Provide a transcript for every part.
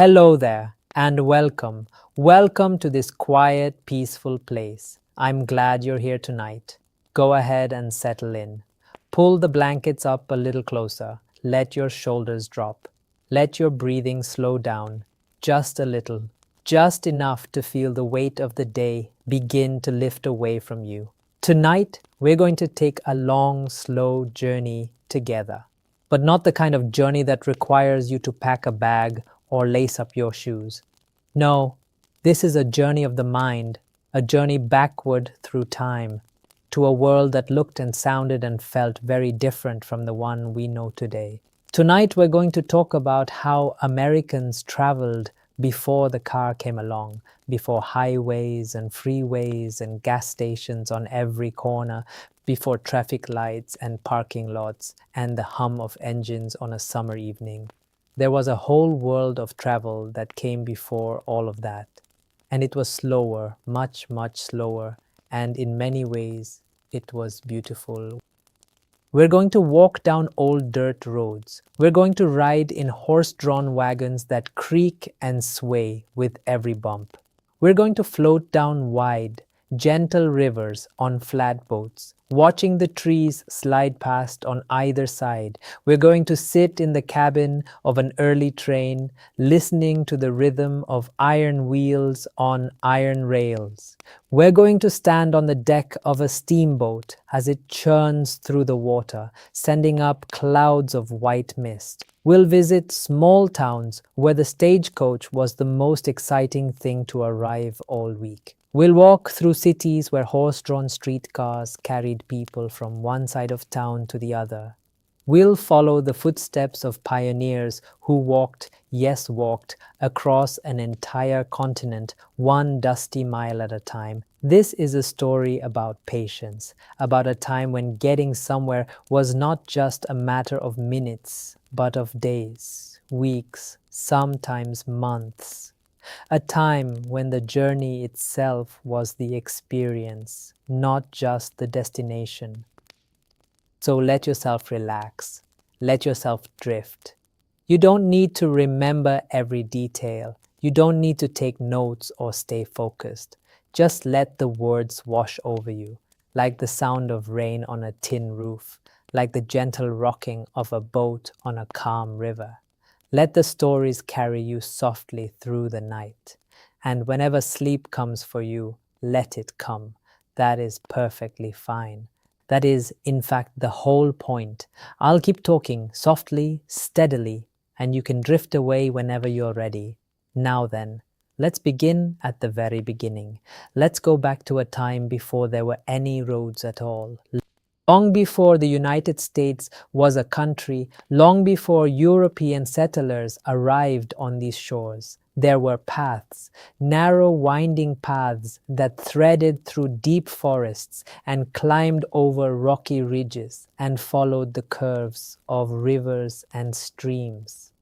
Hello there and welcome. Welcome to this quiet, peaceful place. I'm glad you're here tonight. Go ahead and settle in. Pull the blankets up a little closer. Let your shoulders drop. Let your breathing slow down just a little, just enough to feel the weight of the day begin to lift away from you. Tonight, we're going to take a long, slow journey together, but not the kind of journey that requires you to pack a bag or lace up your shoes. No, this is a journey of the mind, a journey backward through time, to a world that looked and sounded and felt very different from the one we know today. Tonight, we're going to talk about how Americans traveled before the car came along, before highways and freeways and gas stations on every corner, before traffic lights and parking lots and the hum of engines on a summer evening. There was a whole world of travel that came before all of that. And it was slower, much, much slower. And in many ways, it was beautiful. We're going to walk down old dirt roads. We're going to ride in horse-drawn wagons that creak and sway with every bump. We're going to float down wide, gentle rivers on flatboats, watching the trees slide past on either side. We're going to sit in the cabin of an early train, listening to the rhythm of iron wheels on iron rails. We're going to stand on the deck of a steamboat as it churns through the water, sending up clouds of white mist. We'll visit small towns where the stagecoach was the most exciting thing to arrive all week. We'll walk through cities where horse-drawn streetcars carried people from one side of town to the other. We'll follow the footsteps of pioneers who walked, yes, walked, across an entire continent, one dusty mile at a time. This is a story about patience, about a time when getting somewhere was not just a matter of minutes, but of days, weeks, sometimes months. A time when the journey itself was the experience, not just the destination. So let yourself relax. Let yourself drift. You don't need to remember every detail. You don't need to take notes or stay focused. Just let the words wash over you, like the sound of rain on a tin roof, like the gentle rocking of a boat on a calm river. Let the stories carry you softly through the night. And whenever sleep comes for you, let it come. That is perfectly fine. That is, in fact, the whole point. I'll keep talking softly, steadily, and you can drift away whenever you're ready. Now then, let's begin at the very beginning. Let's go back to a time before there were any roads at all. Long before the United States was a country, long before European settlers arrived on these shores, there were paths, narrow winding paths that threaded through deep forests and climbed over rocky ridges and followed the curves of rivers and streams.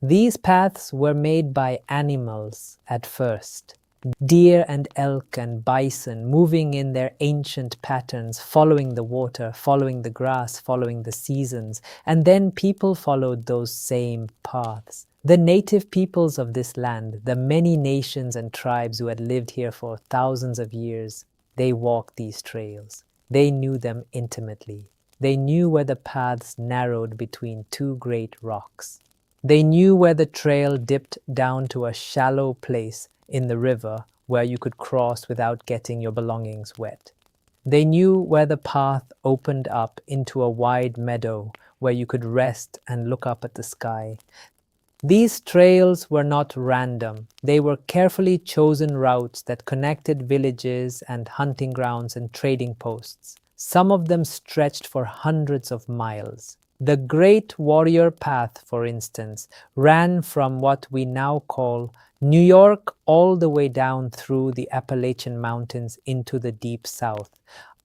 These paths were made by animals at first. Deer and elk and bison moving in their ancient patterns, following the water, following the grass, following the seasons, and then people followed those same paths. The native peoples of this land, the many nations and tribes who had lived here for thousands of years, they walked these trails. They knew them intimately. They knew where the paths narrowed between two great rocks. They knew where the trail dipped down to a shallow place in the river where you could cross without getting your belongings wet. They knew where the path opened up into a wide meadow where you could rest and look up at the sky. These trails were not random. They were carefully chosen routes that connected villages and hunting grounds and trading posts. Some of them stretched for hundreds of miles. The Great Warrior Path, for instance, ran from what we now call New York all the way down through the Appalachian Mountains into the deep south.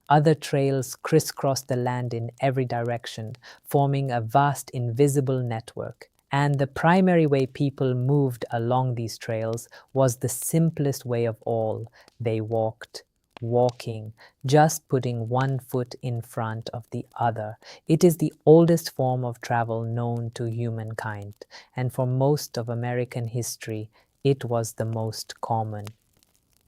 Other trails crisscrossed the land in every direction, forming a vast invisible network. And the primary way people moved along these trails was the simplest way of all. They walked. walking, just putting one foot in front of the other. It is the oldest form of travel known to humankind, and for most of American history, it was the most common.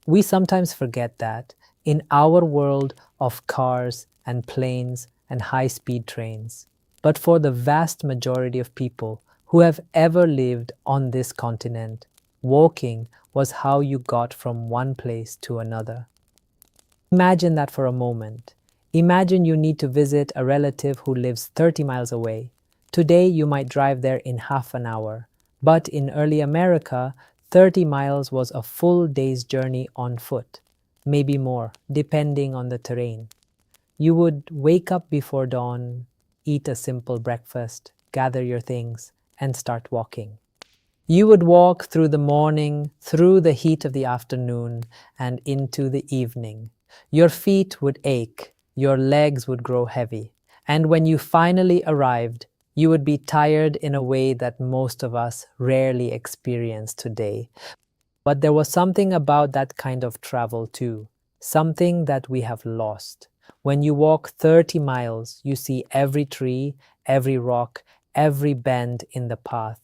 We sometimes forget that in our world of cars and planes and high speed trains. But for the vast majority of people who have ever lived on this continent, walking was how you got from one place to another. Imagine that for a moment. Imagine you need to visit a relative who lives 30 miles away. Today, you might drive there in half an hour. But in early America, 30 miles was a full day's journey on foot, maybe more, depending on the terrain. You would wake up before dawn, eat a simple breakfast, gather your things, and start walking. You would walk through the morning, through the heat of the afternoon, and into the evening. Your feet would ache, your legs would grow heavy, and when you finally arrived, you would be tired in a way that most of us rarely experience today. But there was something about that kind of travel too, something that we have lost. When you walk 30 miles, you see every tree, every rock, every bend in the path.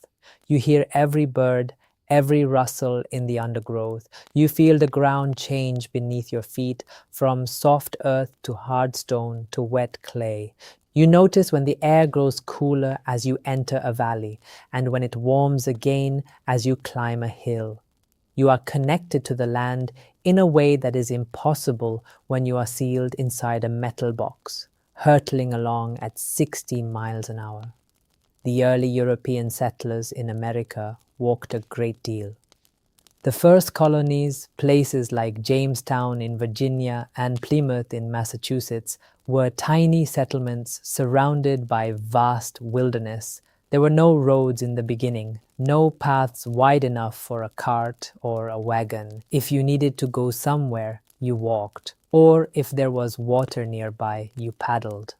You hear every bird, every rustle in the undergrowth. You feel the ground change beneath your feet from soft earth to hard stone to wet clay. You notice when the air grows cooler as you enter a valley and when it warms again as you climb a hill. You are connected to the land in a way that is impossible when you are sealed inside a metal box, hurtling along at 60 miles an hour. The early European settlers in America walked a great deal. The first colonies, places like Jamestown in Virginia and Plymouth in Massachusetts, were tiny settlements surrounded by vast wilderness. There were no roads in the beginning, no paths wide enough for a cart or a wagon. If you needed to go somewhere, you walked, or if there was water nearby, you paddled.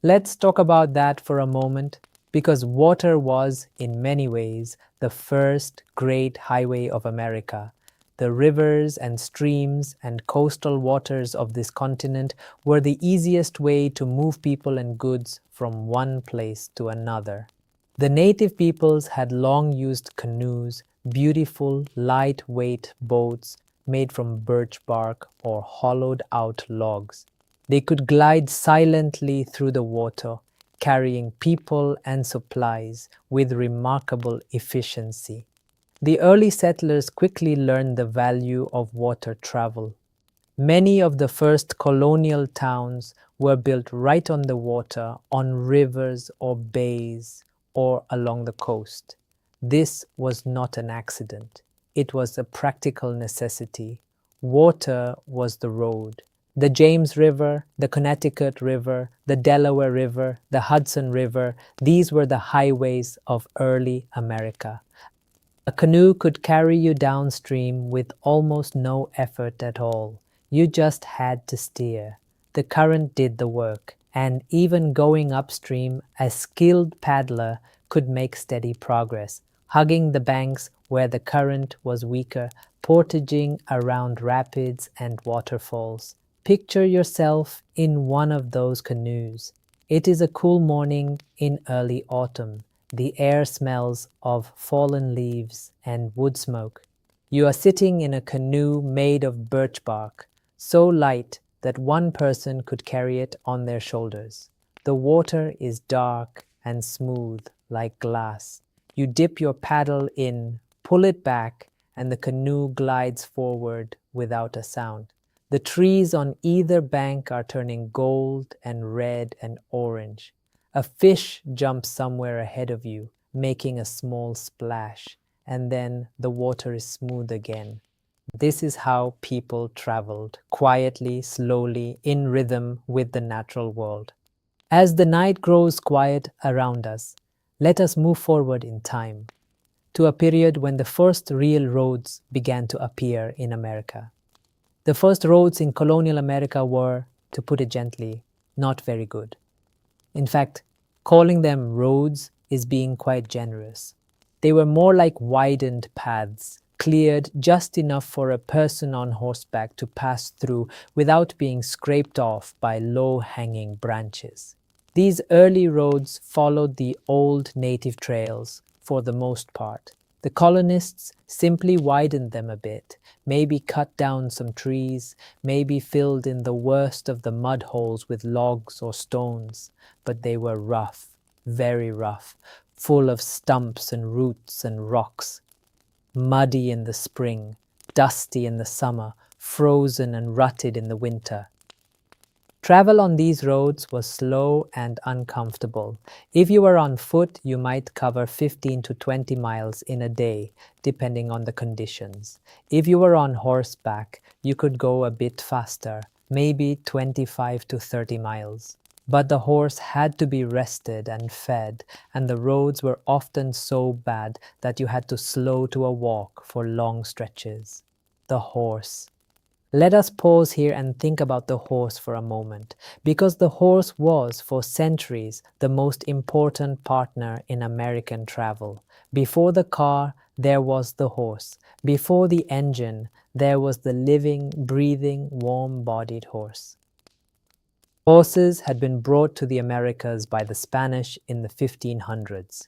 Let's talk about that for a moment, because water was, in many ways, the first great highway of America. The rivers and streams and coastal waters of this continent were the easiest way to move people and goods from one place to another. The native peoples had long used canoes, beautiful, lightweight boats made from birch bark or hollowed out logs. They could glide silently through the water, carrying people and supplies with remarkable efficiency. The early settlers quickly learned the value of water travel. Many of the first colonial towns were built right on the water, on rivers or bays, or along the coast. This was not an accident. It was a practical necessity. Water was the road. The James River, the Connecticut River, the Delaware River, the Hudson River, these were the highways of early America. A canoe could carry you downstream with almost no effort at all. You just had to steer. The current did the work, and even going upstream, a skilled paddler could make steady progress, hugging the banks where the current was weaker, portaging around rapids and waterfalls. Picture yourself in one of those canoes. It is a cool morning in early autumn. The air smells of fallen leaves and wood smoke. You are sitting in a canoe made of birch bark, so light that one person could carry it on their shoulders. The water is dark and smooth like glass. You dip your paddle in, pull it back, and the canoe glides forward without a sound. The trees on either bank are turning gold and red and orange. A fish jumps somewhere ahead of you, making a small splash, and then the water is smooth again. This is how people traveled, quietly, slowly, in rhythm with the natural world. As the night grows quiet around us, let us move forward in time to a period when the first real roads began to appear in America. The first roads in colonial America were, to put it gently, not very good. In fact, calling them roads is being quite generous. They were more like widened paths, cleared just enough for a person on horseback to pass through without being scraped off by low-hanging branches. These early roads followed the old native trails for the most part. The colonists simply widened them a bit, maybe cut down some trees, maybe filled in the worst of the mud holes with logs or stones, but they were rough, very rough, full of stumps and roots and rocks, muddy in the spring, dusty in the summer, frozen and rutted in the winter. Travel on these roads was slow and uncomfortable. If you were on foot, you might cover 15 to 20 miles in a day, depending on the conditions. If you were on horseback, you could go a bit faster, maybe 25 to 30 miles. But the horse had to be rested and fed, and the roads were often so bad that you had to slow to a walk for long stretches. The horse. Let us pause here and think about the horse for a moment, because the horse was, for centuries, the most important partner in American travel. Before the car, there was the horse. Before the engine, there was the living, breathing, warm-bodied horse. Horses had been brought to the Americas by the Spanish in the 1500s.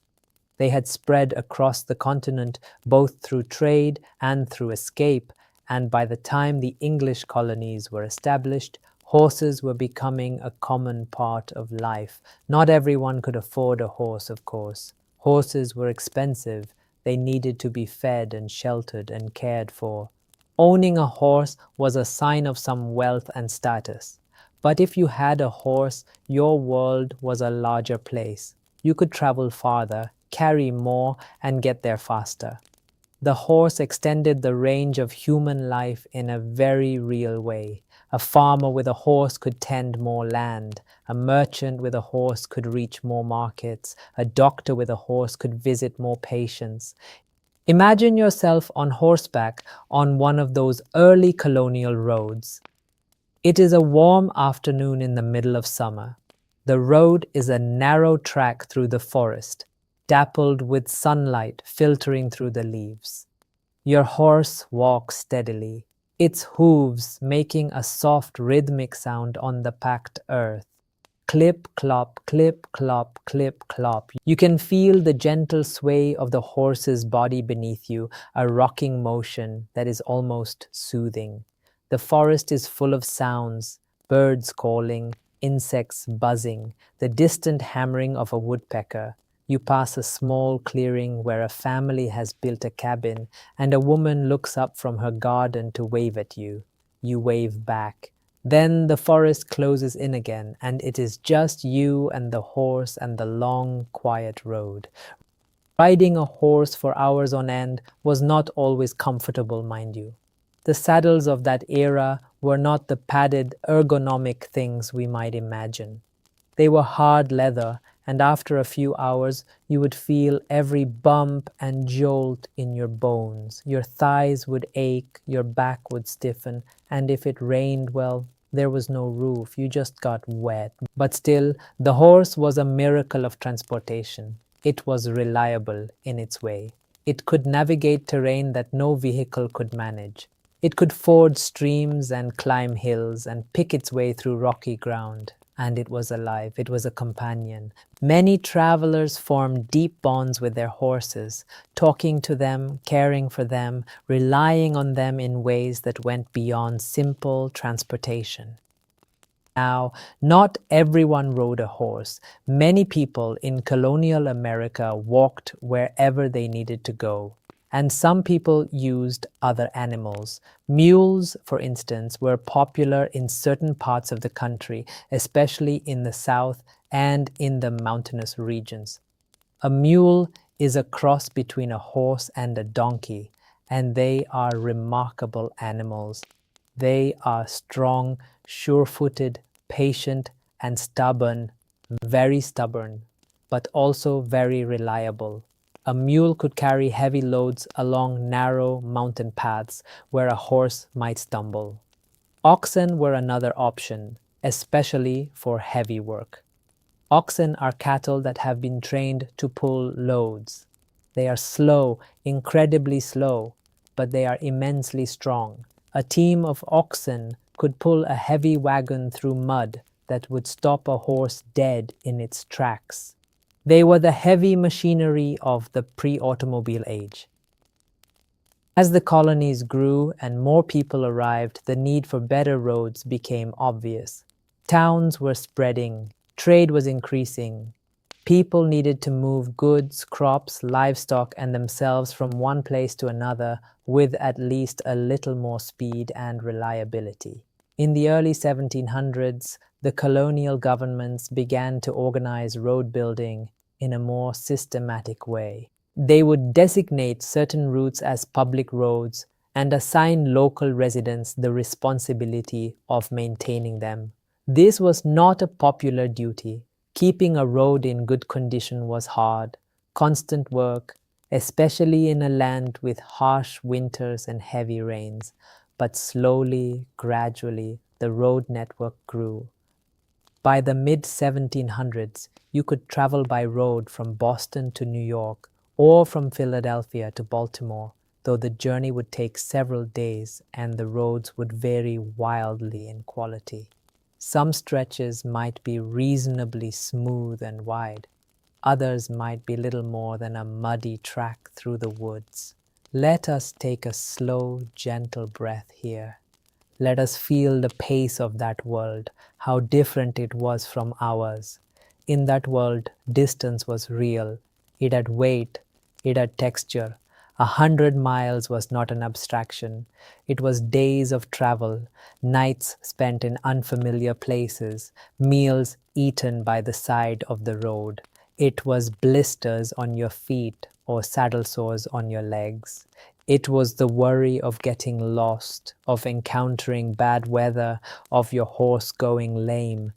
They had spread across the continent both through trade and through escape, and by the time the English colonies were established, horses were becoming a common part of life. Not everyone could afford a horse, of course. Horses were expensive. They needed to be fed and sheltered and cared for. Owning a horse was a sign of some wealth and status. But if you had a horse, your world was a larger place. You could travel farther, carry more, and get there faster. The horse extended the range of human life in a very real way. A farmer with a horse could tend more land. A merchant with a horse could reach more markets. A doctor with a horse could visit more patients. Imagine yourself on horseback on one of those early colonial roads. It is a warm afternoon in the middle of summer. The road is a narrow track through the forest, dappled with sunlight filtering through the leaves. Your horse walks steadily, its hooves making a soft rhythmic sound on the packed earth. Clip, clop, clip, clop, clip, clop. You can feel the gentle sway of the horse's body beneath you, a rocking motion that is almost soothing. The forest is full of sounds, birds calling, insects buzzing, the distant hammering of a woodpecker. You pass a small clearing where a family has built a cabin, and a woman looks up from her garden to wave at you. You wave back. Then the forest closes in again, and it is just you and the horse and the long, quiet road. Riding a horse for hours on end was not always comfortable, mind you. The saddles of that era were not the padded, ergonomic things we might imagine. They were hard leather, and after a few hours, you would feel every bump and jolt in your bones. Your thighs would ache, your back would stiffen, and if it rained, well, there was no roof. You just got wet. But still, the horse was a miracle of transportation. It was reliable in its way. It could navigate terrain that no vehicle could manage. It could ford streams and climb hills and pick its way through rocky ground. And it was alive. It was a companion. Many travelers formed deep bonds with their horses, talking to them, caring for them, relying on them in ways that went beyond simple transportation. Now, not everyone rode a horse. Many people in colonial America walked wherever they needed to go. And some people used other animals. Mules, for instance, were popular in certain parts of the country, especially in the south and in the mountainous regions. A mule is a cross between a horse and a donkey, and they are remarkable animals. They are strong, sure-footed, patient, and stubborn, very stubborn, but also very reliable. A mule could carry heavy loads along narrow mountain paths where a horse might stumble. Oxen were another option, especially for heavy work. Oxen are cattle that have been trained to pull loads. They are slow, incredibly slow. but they are immensely strong. A team of oxen could pull a heavy wagon through mud that would stop a horse dead in its tracks. They were the heavy machinery of the pre-automobile age. As the colonies grew and more people arrived, the need for better roads became obvious. Towns were spreading, trade was increasing. People needed to move goods, crops, livestock, and themselves from one place to another with at least a little more speed and reliability. In the early 1700s, the colonial governments began to organize road building in a more systematic way. They would designate certain routes as public roads and assign local residents the responsibility of maintaining them. This was not a popular duty. Keeping a road in good condition was hard, constant work, especially in a land with harsh winters and heavy rains. But slowly, gradually, the road network grew. By the mid-1700s, you could travel by road from Boston to New York or from Philadelphia to Baltimore, though the journey would take several days and the roads would vary wildly in quality. Some stretches might be reasonably smooth and wide. Others might be little more than a muddy track through the woods. Let us take a slow, gentle breath here. Let us feel the pace of that world, how different it was from ours. In that world, distance was real. It had weight. It had texture. 100 miles was not an abstraction. It was days of travel, nights spent in unfamiliar places, meals eaten by the side of the road. It was blisters on your feet or saddle sores on your legs. It was the worry of getting lost, of encountering bad weather, of your horse going lame.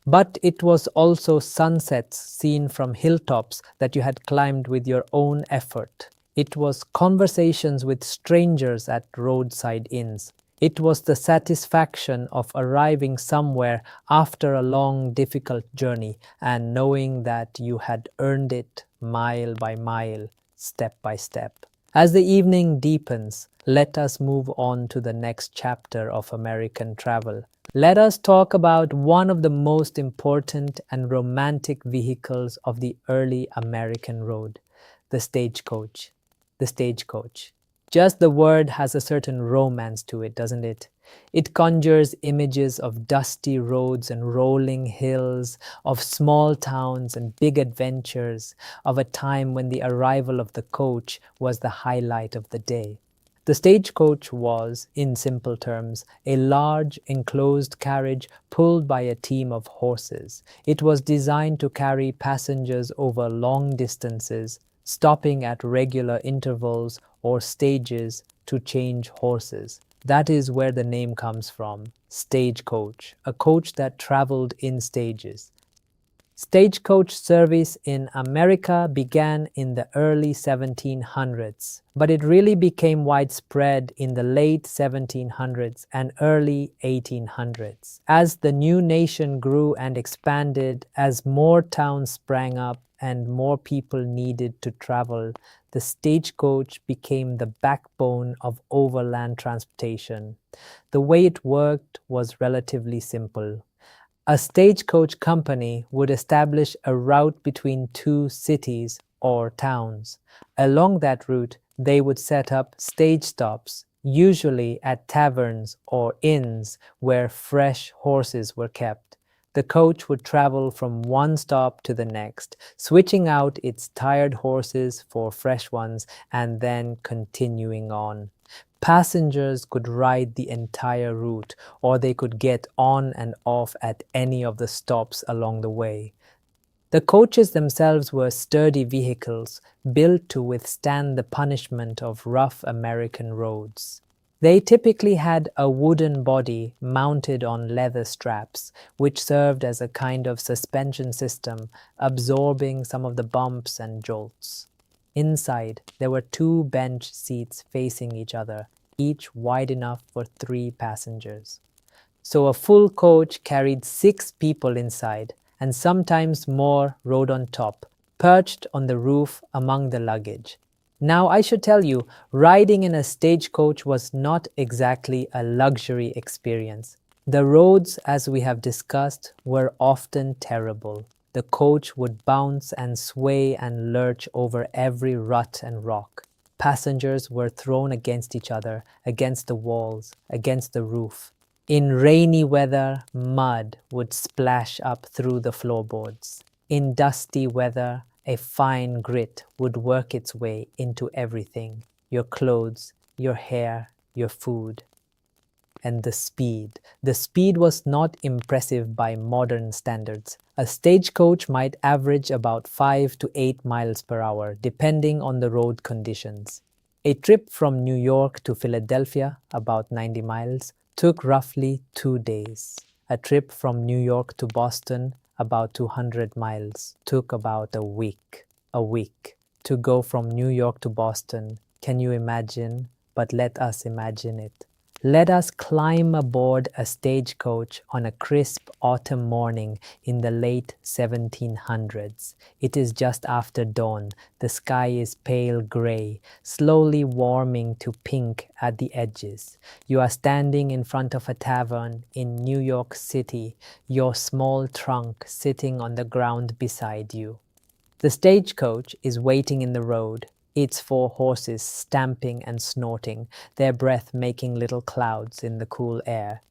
But it was also sunsets seen from hilltops that you had climbed with your own effort. It was conversations with strangers at roadside inns. It was the satisfaction of arriving somewhere after a long, difficult journey and knowing that you had earned it mile by mile, step by step. As the evening deepens, let us move on to the next chapter of American travel. Let us talk about one of the most important and romantic vehicles of the early American road, the stagecoach. The stagecoach. Just the word has a certain romance to it, doesn't it? It conjures images of dusty roads and rolling hills, of small towns and big adventures, of a time when the arrival of the coach was the highlight of the day. The stagecoach was, in simple terms, a large enclosed carriage pulled by a team of horses. It was designed to carry passengers over long distances, stopping at regular intervals or stages to change horses. That is where the name comes from, stagecoach, a coach that traveled in stages. Stagecoach service in America began in the early 1700s, but it really became widespread in the late 1700s and early 1800s. As the new nation grew and expanded, as more towns sprang up and more people needed to travel, the stagecoach became the backbone of overland transportation. The way it worked was relatively simple. A stagecoach company would establish a route between two cities or towns. Along that route, they would set up stage stops, usually at taverns or inns where fresh horses were kept. The coach would travel from one stop to the next, switching out its tired horses for fresh ones and then continuing on. Passengers could ride the entire route, or they could get on and off at any of the stops along the way. The coaches themselves were sturdy vehicles built to withstand the punishment of rough American roads. They typically had a wooden body mounted on leather straps, which served as a kind of suspension system, absorbing some of the bumps and jolts. Inside, there were two bench seats facing each other, each wide enough for 3 passengers. So a full coach carried 6 people inside, and sometimes more rode on top, perched on the roof among the luggage. Now, I should tell you, riding in a stagecoach was not exactly a luxury experience. The roads, as we have discussed, were often terrible. The coach would bounce and sway and lurch over every rut and rock. Passengers were thrown against each other, against the walls, against the roof. In rainy weather, mud would splash up through the floorboards. In dusty weather, a fine grit would work its way into everything: your clothes, your hair, your food. And the speed. The speed was not impressive by modern standards. A stagecoach might average about 5 to 8 miles per hour, depending on the road conditions. A trip from New York to Philadelphia, about 90 miles, took roughly 2 days. A trip from New York to Boston, about 200 miles, took about a week. A week. To go from New York to Boston, can you imagine? But let us imagine it. Let us climb aboard a stagecoach on a crisp autumn morning in the late 1700s. It is just after dawn. The sky is pale gray, slowly warming to pink at the edges. You are standing in front of a tavern in New York City, your small trunk sitting on the ground beside you. The stagecoach is waiting in the road, its 4 horses stamping and snorting, their breath making little clouds in the cool air.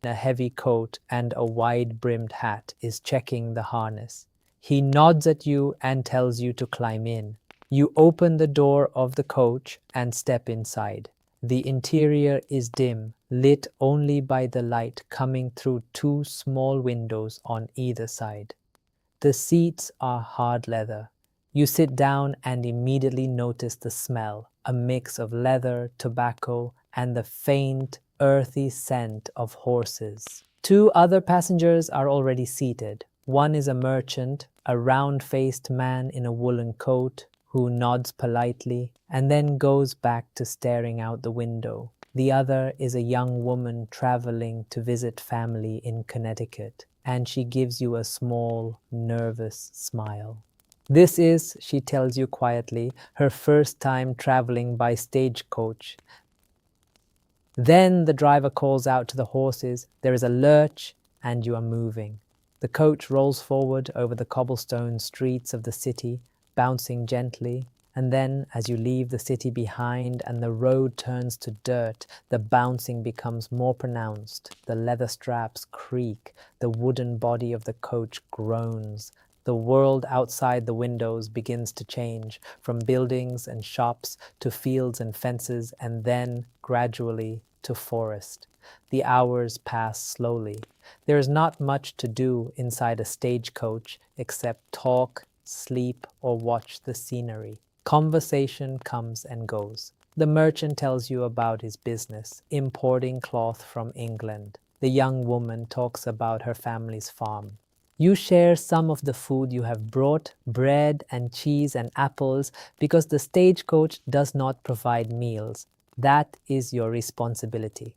A heavy coat and a wide-brimmed hat is checking the harness. He nods at you and tells you to climb in. You open the door of the coach and step inside. The interior is dim, lit only by the light coming through 2 small windows on either side. The seats are hard leather. You sit down and immediately notice the smell, a mix of leather, tobacco, and the faint, earthy scent of horses. 2 other passengers are already seated. One is a merchant, a round-faced man in a woolen coat, who nods politely and then goes back to staring out the window. The other is a young woman traveling to visit family in Connecticut, and she gives you a small, nervous smile. This is, she tells you quietly, her first time traveling by stagecoach. Then the driver calls out to the horses, there is a lurch, and you are moving. The coach rolls forward over the cobblestone streets of the city, bouncing gently, and then as you leave the city behind and the road turns to dirt, the bouncing becomes more pronounced. The leather straps creak, the wooden body of the coach groans. The world outside the windows begins to change, from buildings and shops to fields and fences, and then, gradually, to forest. The hours pass slowly. There is not much to do inside a stagecoach except talk, sleep, or watch the scenery. Conversation comes and goes. The merchant tells you about his business, importing cloth from England. The young woman talks about her family's farm. You share some of the food you have brought, bread and cheese and apples, because the stagecoach does not provide meals. That is your responsibility.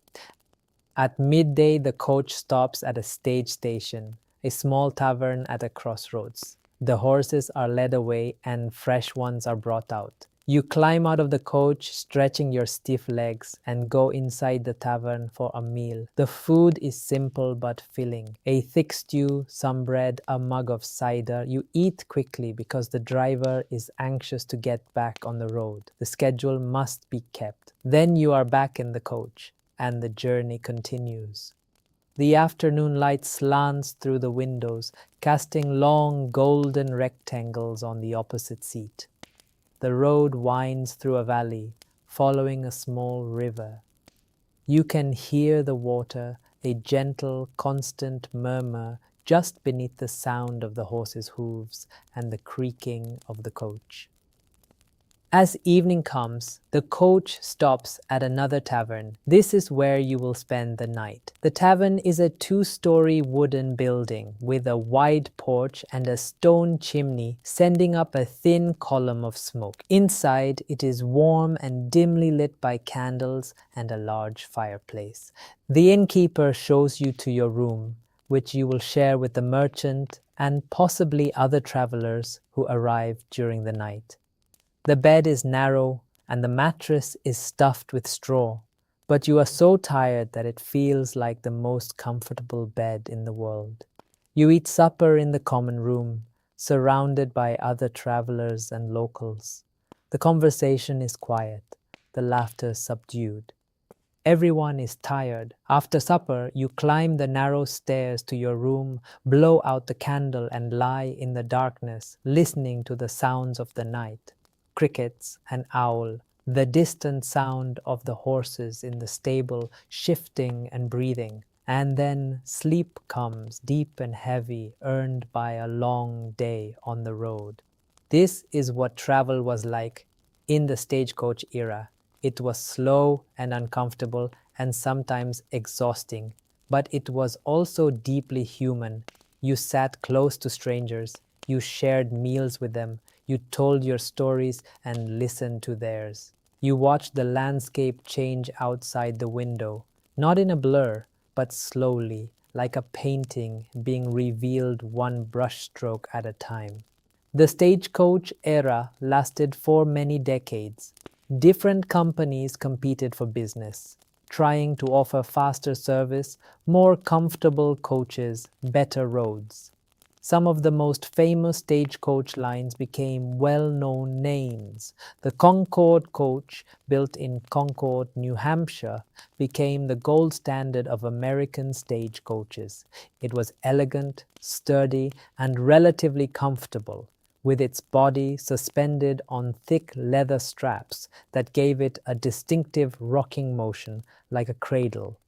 At midday, the coach stops at a stage station, a small tavern at a crossroads. The horses are led away and fresh ones are brought out. You climb out of the coach, stretching your stiff legs, and go inside the tavern for a meal. The food is simple but filling. A thick stew, some bread, a mug of cider. You eat quickly because the driver is anxious to get back on the road. The schedule must be kept. Then you are back in the coach, and the journey continues. The afternoon light slants through the windows, casting long golden rectangles on the opposite seat. The road winds through a valley, following a small river. You can hear the water, a gentle, constant murmur just beneath the sound of the horses' hooves and the creaking of the coach. As evening comes, the coach stops at another tavern. This is where you will spend the night. The tavern is a 2-story wooden building with a wide porch and a stone chimney sending up a thin column of smoke. Inside, it is warm and dimly lit by candles and a large fireplace. The innkeeper shows you to your room. which you will share with the merchant and possibly other travelers who arrive during the night. The bed is narrow and the mattress is stuffed with straw, but you are so tired that it feels like the most comfortable bed in the world. You eat supper in the common room, surrounded by other travelers and locals. The conversation is quiet, the laughter subdued. Everyone is tired. After supper, you climb the narrow stairs to your room, blow out the candle, and lie in the darkness, listening to the sounds of the night. Crickets, an owl, the distant sound of the horses in the stable shifting and breathing. And then sleep comes, deep and heavy, earned by a long day on the road. This is what travel was like in the stagecoach era. It was slow and uncomfortable and sometimes exhausting, but it was also deeply human. You sat close to strangers, you shared meals with them, you told your stories and listened to theirs. You watched the landscape change outside the window, not in a blur, but slowly, like a painting being revealed one brushstroke at a time. The stagecoach era lasted for many decades. Different companies competed for business, trying to offer faster service, more comfortable coaches, better roads. Some of the most famous stagecoach lines became well-known names. The Concord coach, built in Concord, New Hampshire, became the gold standard of American stagecoaches. It was elegant, sturdy, and relatively comfortable, with its body suspended on thick leather straps that gave it a distinctive rocking motion like a cradle.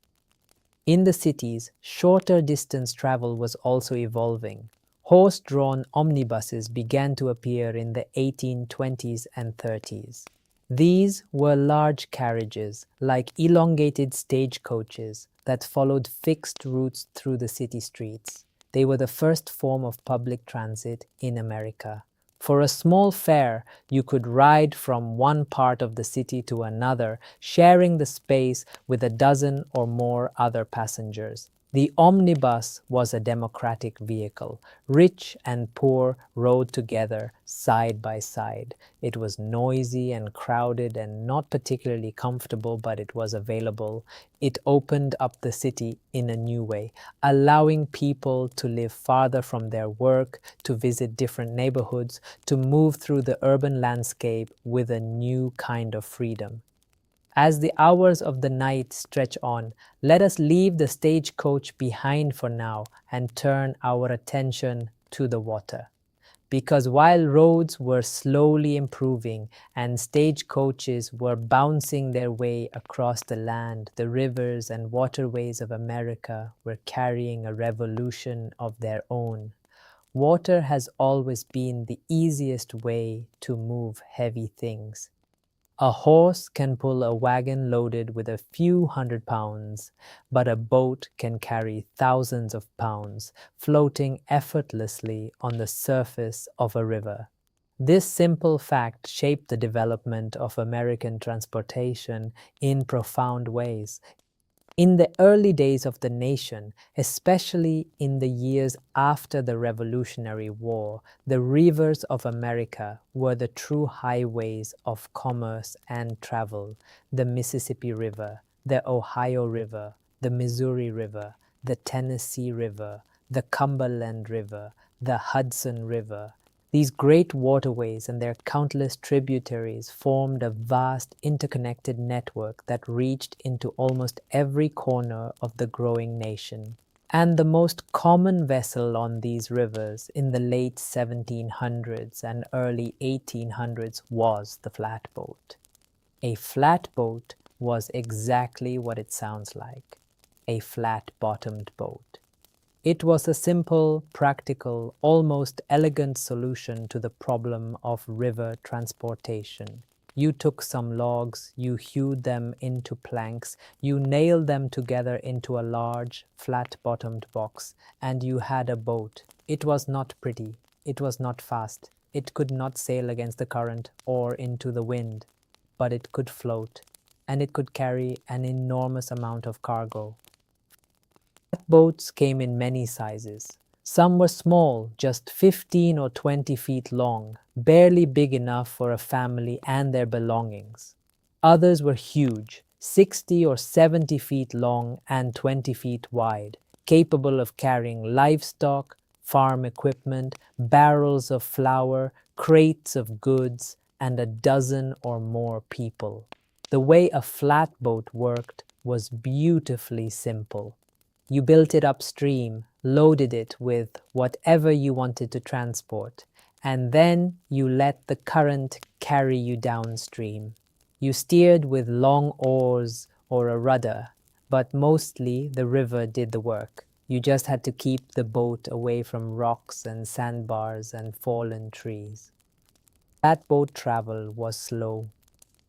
In the cities, shorter distance travel was also evolving. Horse-drawn omnibuses began to appear in the 1820s and 30s. These were large carriages, like elongated stagecoaches, that followed fixed routes through the city streets. They were the first form of public transit in America. For a small fare, you could ride from one part of the city to another, sharing the space with a dozen or more other passengers. The omnibus was a democratic vehicle. Rich and poor rode together side by side. It was noisy and crowded and not particularly comfortable, but it was available. It opened up the city in a new way, allowing people to live farther from their work, to visit different neighborhoods, to move through the urban landscape with a new kind of freedom. As the hours of the night stretch on, let us leave the stagecoach behind for now and turn our attention to the water. Because while roads were slowly improving and stagecoaches were bouncing their way across the land, the rivers and waterways of America were carrying a revolution of their own. Water has always been the easiest way to move heavy things. A horse can pull a wagon loaded with a few hundred pounds, but a boat can carry thousands of pounds, floating effortlessly on the surface of a river. This simple fact shaped the development of American transportation in profound ways. In the early days of the nation, especially in the years after the Revolutionary War, the rivers of America were the true highways of commerce and travel. The Mississippi River, the Ohio River, the Missouri River, the Tennessee River, the Cumberland River, the Hudson River. These great waterways and their countless tributaries formed a vast interconnected network that reached into almost every corner of the growing nation. And the most common vessel on these rivers in the late 1700s and early 1800s was the flatboat. A flatboat was exactly what it sounds like, a flat-bottomed boat. It was a simple, practical, almost elegant solution to the problem of river transportation. You took some logs, you hewed them into planks, you nailed them together into a large, flat-bottomed box, and you had a boat. It was not pretty, it was not fast, it could not sail against the current or into the wind, but it could float, and it could carry an enormous amount of cargo. Boats came in many sizes. Some were small, just 15 or 20 feet long, barely big enough for a family and their belongings. Others were huge, 60 or 70 feet long and 20 feet wide, capable of carrying livestock, farm equipment, barrels of flour, crates of goods, and a dozen or more people. The way a flatboat worked was beautifully simple. You built it upstream, loaded it with whatever you wanted to transport, and then you let the current carry you downstream. You steered with long oars or a rudder, but mostly the river did the work. You just had to keep the boat away from rocks and sandbars and fallen trees. That boat travel was slow.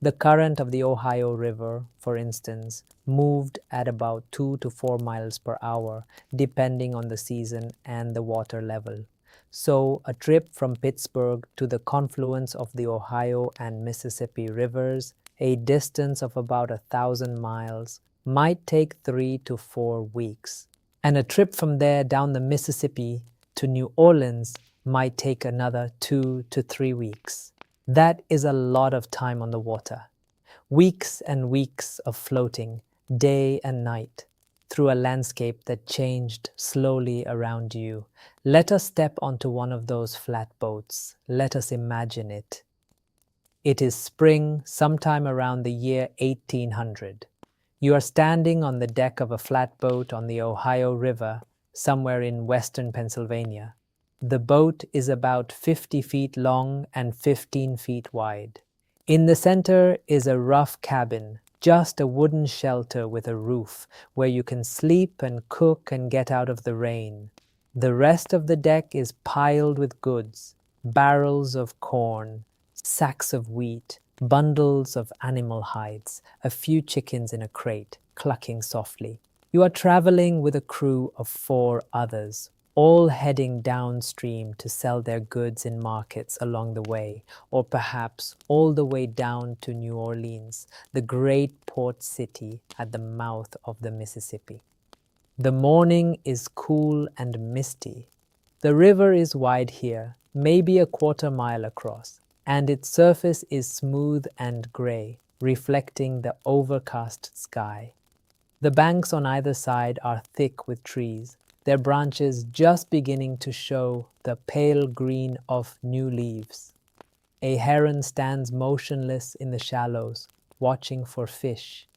The current of the Ohio River, for instance, moved at about 2 to 4 miles per hour, depending on the season and the water level. So, a trip from Pittsburgh to the confluence of the Ohio and Mississippi rivers, a distance of about 1,000 miles, might take 3 to 4 weeks. And a trip from there down the Mississippi to New Orleans might take another 2 to 3 weeks. That is a lot of time on the water. Weeks and weeks of floating, day and night, through a landscape that changed slowly around you. Let us step onto one of those flatboats. Let us imagine it. It is spring, sometime around the year 1800. You are standing on the deck of a flatboat on the Ohio River, somewhere in western Pennsylvania. The boat is about 50 feet long and 15 feet wide. In the center is a rough cabin, just a wooden shelter with a roof, where you can sleep and cook and get out of the rain. The rest of the deck is piled with goods, barrels of corn, sacks of wheat, bundles of animal hides, a few chickens in a crate, clucking softly. You are traveling with a crew of 4 others, all heading downstream to sell their goods in markets along the way, or perhaps all the way down to New Orleans, the great port city at the mouth of the Mississippi. The morning is cool and misty. The river is wide here, maybe a quarter-mile across, and its surface is smooth and gray, reflecting the overcast sky. The banks on either side are thick with trees, their branches just beginning to show the pale green of new leaves. A heron stands motionless in the shallows, watching for fish.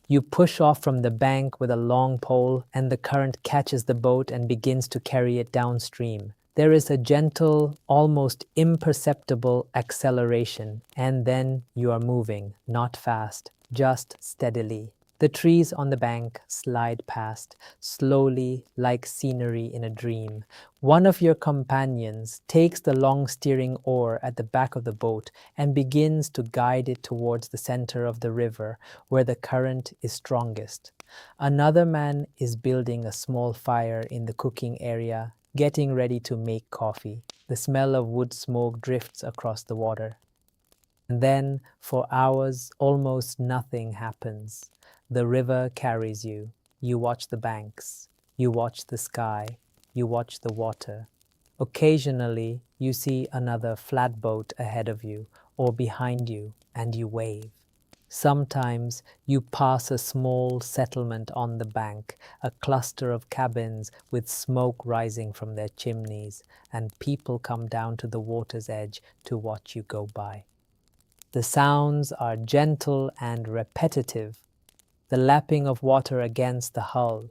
You push off from the bank with a long pole, and the current catches the boat and begins to carry it downstream. There is a gentle, almost imperceptible acceleration, and then you are moving, not fast, just steadily. The trees on the bank slide past, slowly like scenery in a dream. One of your companions takes the long steering oar at the back of the boat and begins to guide it towards the center of the river, where the current is strongest. Another man is building a small fire in the cooking area, getting ready to make coffee. The smell of wood smoke drifts across the water. And then, for hours, almost nothing happens. The river carries you. You watch the banks. You watch the sky. You watch the water. Occasionally, you see another flatboat ahead of you or behind you, and you wave. Sometimes you pass a small settlement on the bank, a cluster of cabins with smoke rising from their chimneys, and people come down to the water's edge to watch you go by. The sounds are gentle and repetitive. The lapping of water against the hull,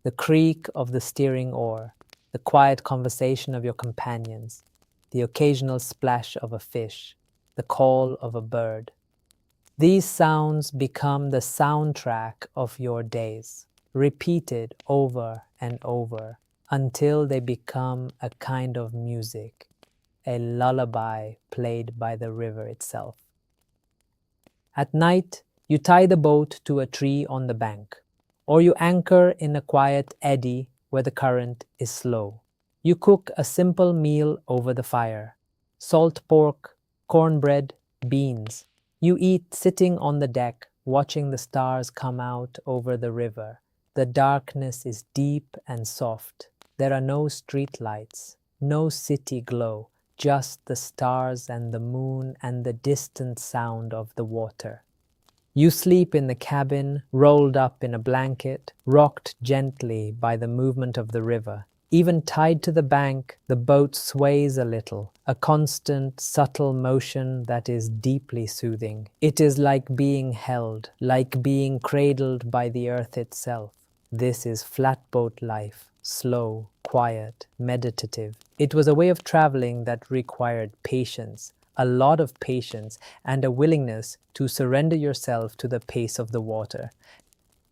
the creak of the steering oar, the quiet conversation of your companions, the occasional splash of a fish, the call of a bird. These sounds become the soundtrack of your days, repeated over and over until they become a kind of music, a lullaby played by the river itself. At night, you tie the boat to a tree on the bank, or you anchor in a quiet eddy where the current is slow. You cook a simple meal over the fire: salt pork, cornbread, beans. You eat sitting on the deck, watching the stars come out over the river. The darkness is deep and soft. There are no street lights, no city glow, just the stars and the moon and the distant sound of the water. You sleep in the cabin, rolled up in a blanket, rocked gently by the movement of the river. Even tied to the bank, the boat sways a little, a constant, subtle motion that is deeply soothing. It is like being held, like being cradled by the earth itself. This is flatboat life, slow, quiet, meditative. It was a way of traveling that required patience, a lot of patience, and a willingness to surrender yourself to the pace of the water.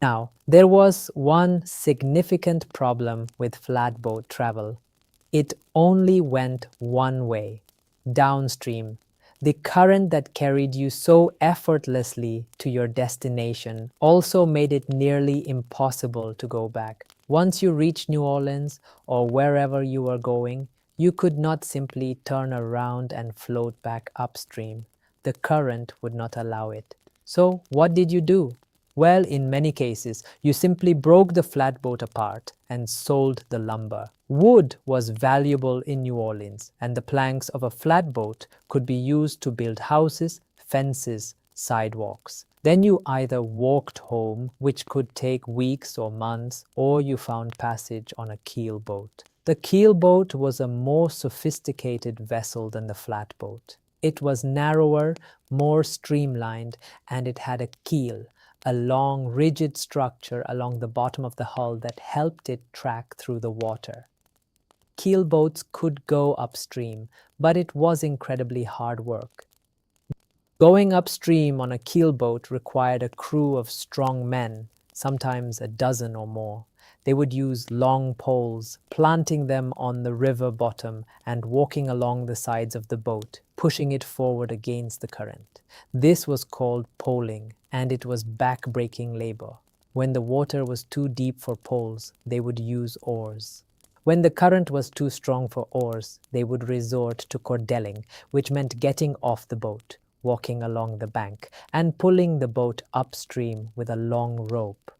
Now, there was one significant problem with flatboat travel. It only went one way, downstream. The current that carried you so effortlessly to your destination also made it nearly impossible to go back. Once you reached New Orleans or wherever you were going, you could not simply turn around and float back upstream. The current would not allow it. So, what did you do? Well, in many cases, you simply broke the flatboat apart and sold the lumber. Wood was valuable in New Orleans, and the planks of a flatboat could be used to build houses, fences, sidewalks. Then you either walked home, which could take weeks or months, or you found passage on a keelboat. The keelboat was a more sophisticated vessel than the flatboat. It was narrower, more streamlined, and it had a keel, a long, rigid structure along the bottom of the hull that helped it track through the water. Keelboats could go upstream, but it was incredibly hard work. Going upstream on a keelboat required a crew of strong men, sometimes a dozen or more. They would use long poles, planting them on the river bottom and walking along the sides of the boat, pushing it forward against the current. This was called poling, and it was back-breaking labor. When the water was too deep for poles, they would use oars. When the current was too strong for oars, they would resort to cordelling, which meant getting off the boat, walking along the bank, and pulling the boat upstream with a long rope.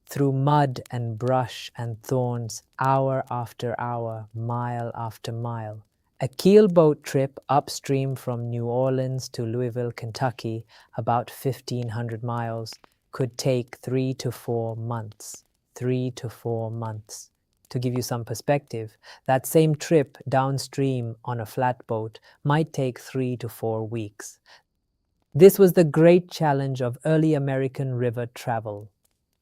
Through mud and brush and thorns, hour after hour, mile after mile. A keelboat trip upstream from New Orleans to Louisville, Kentucky, about 1,500 miles, could take 3 to 4 months. 3 to 4 months. To give you some perspective, that same trip downstream on a flatboat might take 3 to 4 weeks. This was the great challenge of early American river travel.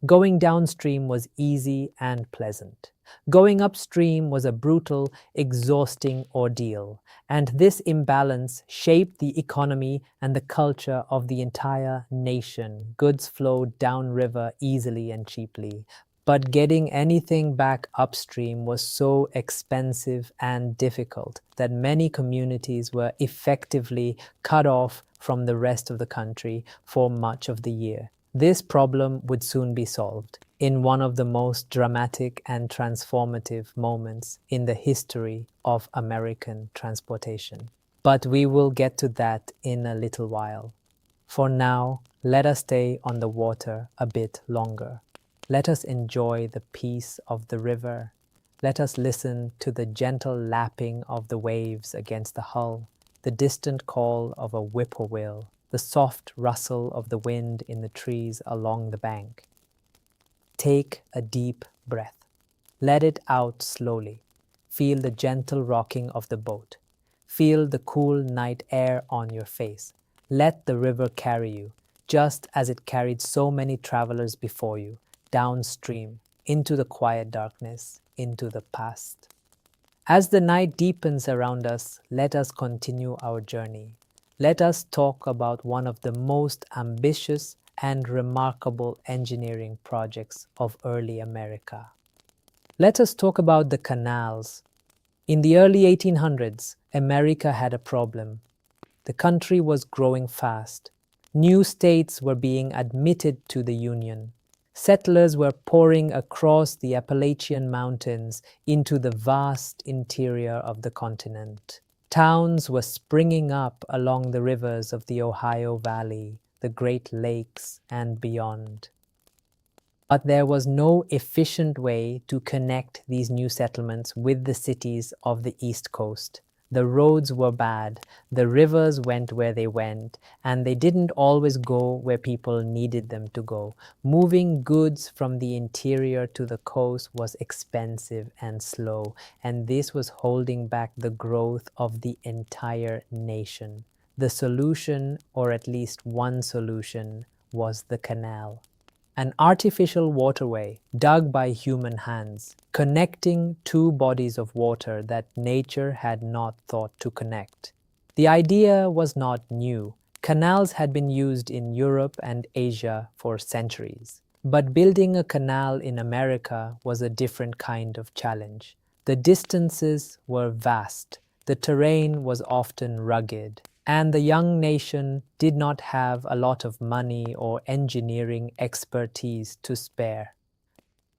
Going downstream was easy and pleasant. Going upstream was a brutal, exhausting ordeal, and this imbalance shaped the economy and the culture of the entire nation. Goods flowed downriver easily and cheaply, but getting anything back upstream was so expensive and difficult that many communities were effectively cut off from the rest of the country for much of the year. This problem would soon be solved in one of the most dramatic and transformative moments in the history of American transportation. But we will get to that in a little while. For now, let us stay on the water a bit longer. Let us enjoy the peace of the river. Let us listen to the gentle lapping of the waves against the hull, the distant call of a whippoorwill, the soft rustle of the wind in the trees along the bank. Take a deep breath. Let it out slowly. Feel the gentle rocking of the boat. Feel the cool night air on your face. Let the river carry you, just as it carried so many travelers before you, downstream, into the quiet darkness, into the past. As the night deepens around us, let us continue our journey. Let us talk about one of the most ambitious and remarkable engineering projects of early America. Let us talk about the canals. In the early 1800s, America had a problem. The country was growing fast. New states were being admitted to the Union. Settlers were pouring across the Appalachian Mountains into the vast interior of the continent. Towns were springing up along the rivers of the Ohio Valley, the Great Lakes, and beyond. But there was no efficient way to connect these new settlements with the cities of the East Coast. The roads were bad, the rivers went where they went, and they didn't always go where people needed them to go. Moving goods from the interior to the coast was expensive and slow, and this was holding back the growth of the entire nation. The solution, or at least one solution, was the canal. An artificial waterway dug by human hands, connecting two bodies of water that nature had not thought to connect. The idea was not new. Canals had been used in Europe and Asia for centuries. But building a canal in America was a different kind of challenge. The distances were vast, the terrain was often rugged, and the young nation did not have a lot of money or engineering expertise to spare.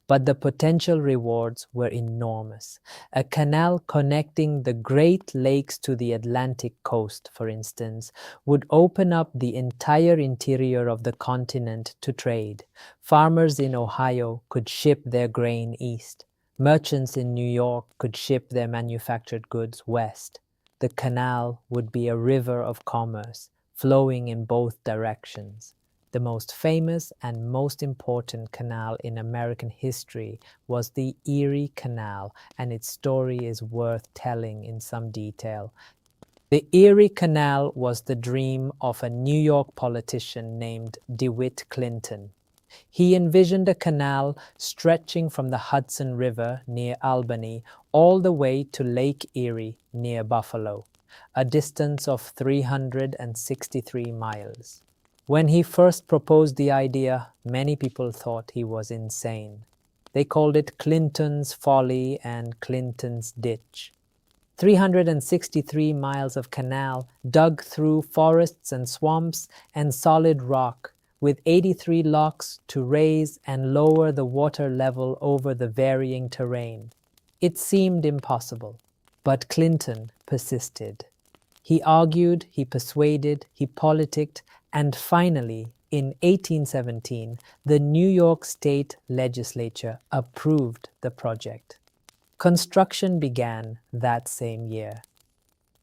But the potential rewards were enormous. A canal connecting the Great Lakes to the Atlantic coast, for instance, would open up the entire interior of the continent to trade. Farmers in Ohio could ship their grain east. Merchants in New York could ship their manufactured goods west. The canal would be a river of commerce, flowing in both directions. The most famous and most important canal in American history was the Erie Canal, and its story is worth telling in some detail. The Erie Canal was the dream of a New York politician named DeWitt Clinton. He envisioned a canal stretching from the Hudson River near Albany all the way to Lake Erie near Buffalo, a distance of 363 miles. When he first proposed the idea, many people thought he was insane. They called it Clinton's Folly and Clinton's Ditch. 363 miles of canal dug through forests and swamps and solid rock, with 83 locks to raise and lower the water level over the varying terrain. It seemed impossible, but Clinton persisted. He argued, he persuaded, he politicked, and finally, in 1817, the New York State Legislature approved the project. Construction began that same year.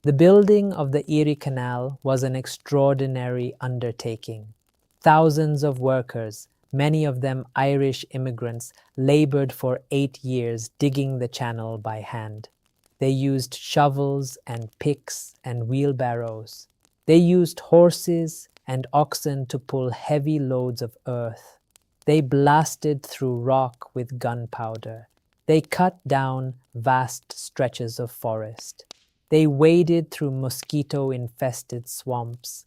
The building of the Erie Canal was an extraordinary undertaking. Thousands of workers, many of them Irish immigrants, labored for 8 years digging the channel by hand. They used shovels and picks and wheelbarrows. They used horses and oxen to pull heavy loads of earth. They blasted through rock with gunpowder. They cut down vast stretches of forest. They waded through mosquito-infested swamps.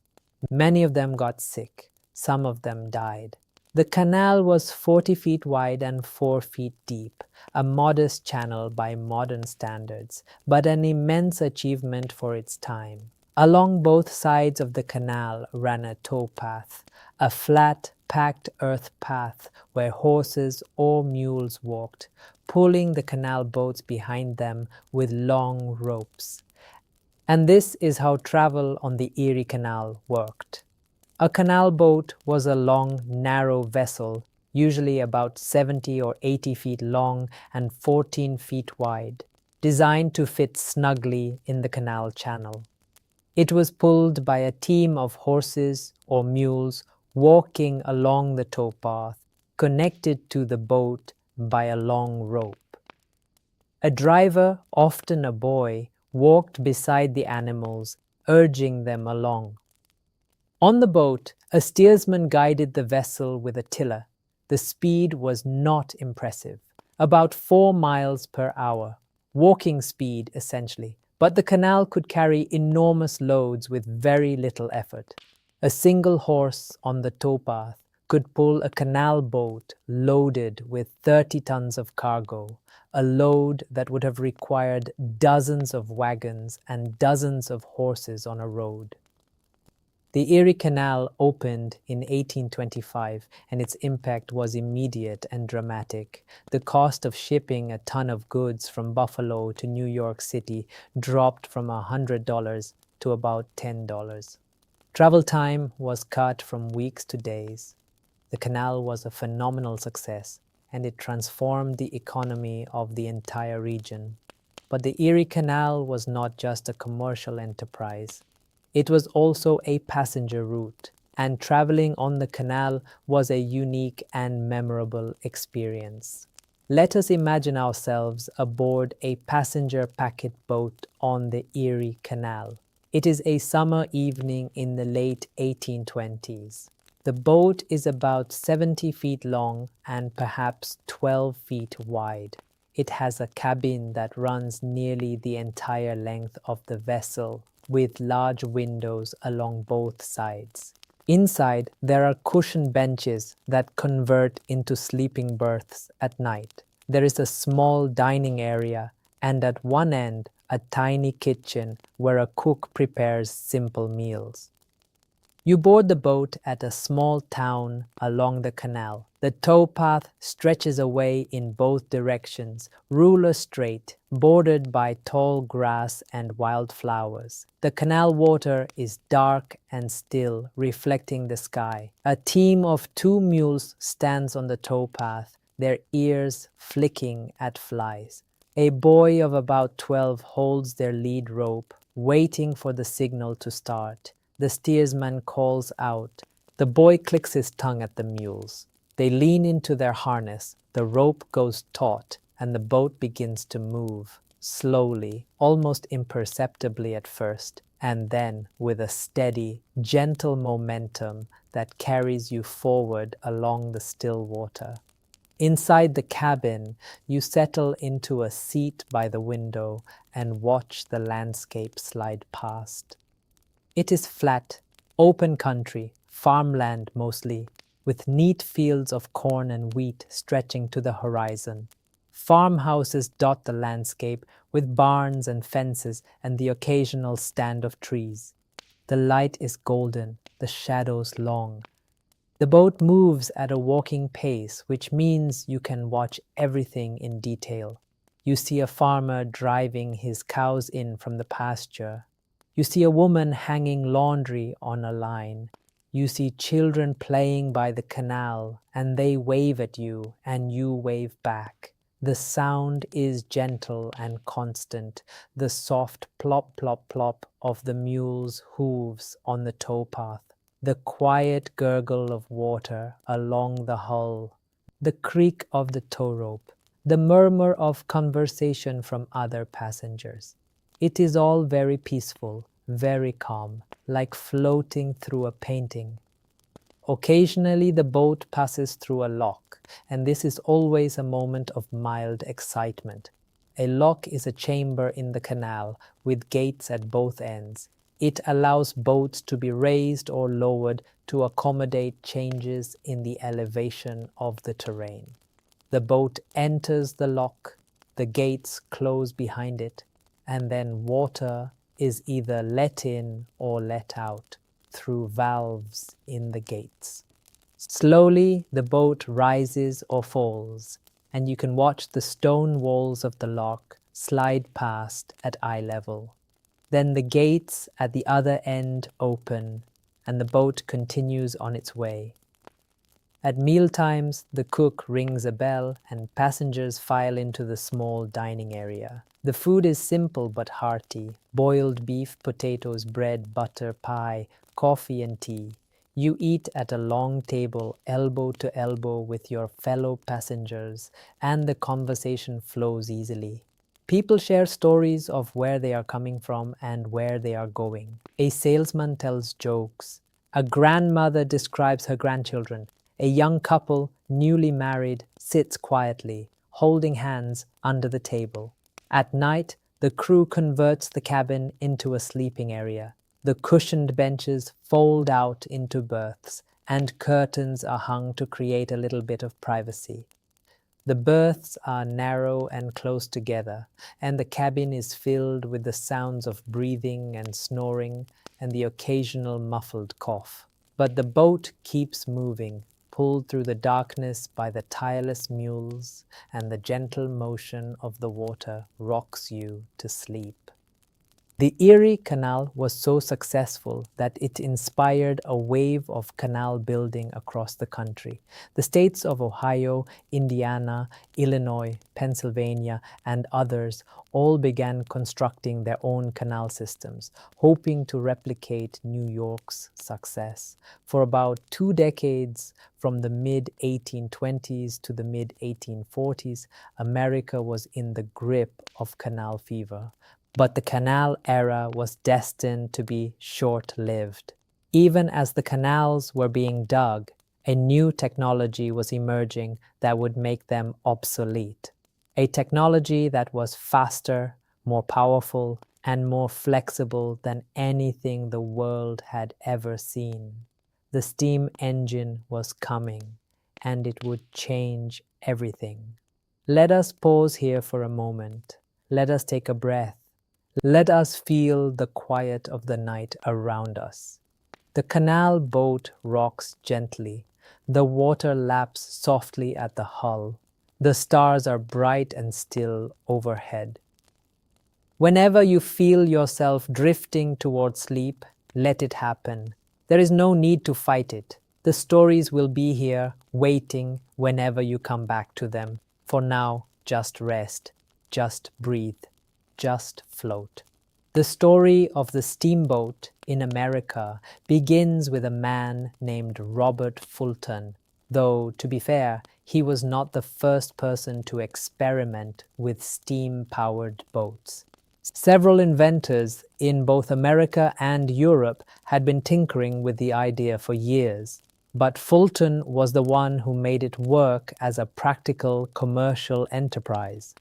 Many of them got sick. Some of them died. The canal was 40 feet wide and 4 feet deep, a modest channel by modern standards, but an immense achievement for its time. Along both sides of the canal ran a towpath, a flat, packed earth path where horses or mules walked, pulling the canal boats behind them with long ropes. And this is how travel on the Erie Canal worked. A canal boat was a long, narrow vessel, usually about 70 or 80 feet long and 14 feet wide, designed to fit snugly in the canal channel. It was pulled by a team of horses or mules walking along the towpath, connected to the boat by a long rope. A driver, often a boy, walked beside the animals, urging them along. On the boat, a steersman guided the vessel with a tiller. The speed was not impressive, about 4 miles per hour, walking speed essentially, but the canal could carry enormous loads with very little effort. A single horse on the towpath could pull a canal boat loaded with 30 tons of cargo, a load that would have required dozens of wagons and dozens of horses on a road. The Erie Canal opened in 1825, and its impact was immediate and dramatic. The cost of shipping a ton of goods from Buffalo to New York City dropped from $100 to about $10. Travel time was cut from weeks to days. The The canal was a phenomenal success, and it transformed the economy of the entire region. But the Erie Canal was not just a commercial enterprise. It was also a passenger route, and traveling on the canal was a unique and memorable experience. Let us imagine ourselves aboard a passenger packet boat on the Erie Canal. It is a summer evening in the late 1820s. The boat is about 70 feet long and perhaps 12 feet wide. It has a cabin that runs nearly the entire length of the vessel, with large windows along both sides. Inside, there are cushioned benches that convert into sleeping berths at night. There is a small dining area, and at one end, a tiny kitchen where a cook prepares simple meals. You board the boat at a small town along the canal. The towpath stretches away in both directions, ruler straight, bordered by tall grass and wildflowers. The canal water is dark and still, reflecting the sky. A team of 2 mules stands on the towpath, their ears flicking at flies. A boy of about 12 holds their lead rope, waiting for the signal to start. The steersman calls out. The boy clicks his tongue at the mules. They lean into their harness, the rope goes taut, and the boat begins to move, slowly, almost imperceptibly at first, and then with a steady, gentle momentum that carries you forward along the still water. Inside the cabin, you settle into a seat by the window and watch the landscape slide past. It is flat, open country, farmland mostly, with neat fields of corn and wheat stretching to the horizon. Farmhouses dot the landscape with barns and fences and the occasional stand of trees. The light is golden, the shadows long. The boat moves at a walking pace, which means you can watch everything in detail. You see a farmer driving his cows in from the pasture. You see a woman hanging laundry on a line. You see children playing by the canal, and they wave at you, and you wave back. The sound is gentle and constant, the soft plop, plop, plop of the mule's hooves on the towpath, the quiet gurgle of water along the hull, the creak of the tow rope, the murmur of conversation from other passengers. It is all very peaceful, very calm, like floating through a painting. Occasionally the boat passes through a lock, and this is always a moment of mild excitement. A lock is a chamber in the canal with gates at both ends. It allows boats to be raised or lowered to accommodate changes in the elevation of the terrain. The boat enters the lock, the gates close behind it, and then water is either let in or let out through valves in the gates. Slowly, the boat rises or falls, and you can watch the stone walls of the lock slide past at eye level. Then the gates at the other end open, and the boat continues on its way. At mealtimes, the cook rings a bell and passengers file into the small dining area. The food is simple but hearty: boiled beef, potatoes, bread, butter, pie, coffee and tea. You eat at a long table, elbow to elbow with your fellow passengers, and the conversation flows easily. People share stories of where they are coming from and where they are going. A salesman tells jokes. A grandmother describes her grandchildren. A young couple, newly married, sits quietly, holding hands under the table. At night, the crew converts the cabin into a sleeping area. The cushioned benches fold out into berths, and curtains are hung to create a little bit of privacy. The berths are narrow and close together, and the cabin is filled with the sounds of breathing and snoring and the occasional muffled cough. But the boat keeps moving, pulled through the darkness by the tireless mules, and the gentle motion of the water rocks you to sleep. The Erie Canal was so successful that it inspired a wave of canal building across the country. The states of Ohio, Indiana, Illinois, Pennsylvania, and others all began constructing their own canal systems, hoping to replicate New York's success. For about 2 decades, from the mid-1820s to the mid-1840s, America was in the grip of canal fever. But the canal era was destined to be short-lived. Even as the canals were being dug, a new technology was emerging that would make them obsolete. A technology that was faster, more powerful, and more flexible than anything the world had ever seen. The steam engine was coming, and it would change everything. Let us pause here for a moment. Let us take a breath. Let us feel the quiet of the night around us. The canal boat rocks gently. The water laps softly at the hull. The stars are bright and still overhead. Whenever you feel yourself drifting toward sleep, let it happen. There is no need to fight it. The stories will be here, waiting whenever you come back to them. For now, just rest, just breathe. Just float. The story of the steamboat in America begins with a man named Robert Fulton, though, to be fair, he was not the first person to experiment with steam-powered boats. Several inventors in both America and Europe had been tinkering with the idea for years, but Fulton was the one who made it work as a practical commercial enterprise.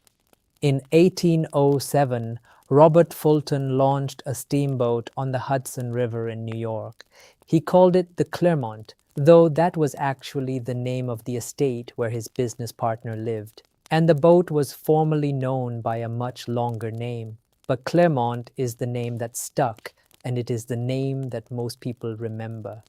In 1807, Robert Fulton launched a steamboat on the Hudson River in New York. He called it the Clermont, though that was actually the name of the estate where his business partner lived. And the boat was formerly known by a much longer name. But Clermont is the name that stuck, and it is the name that most people remember.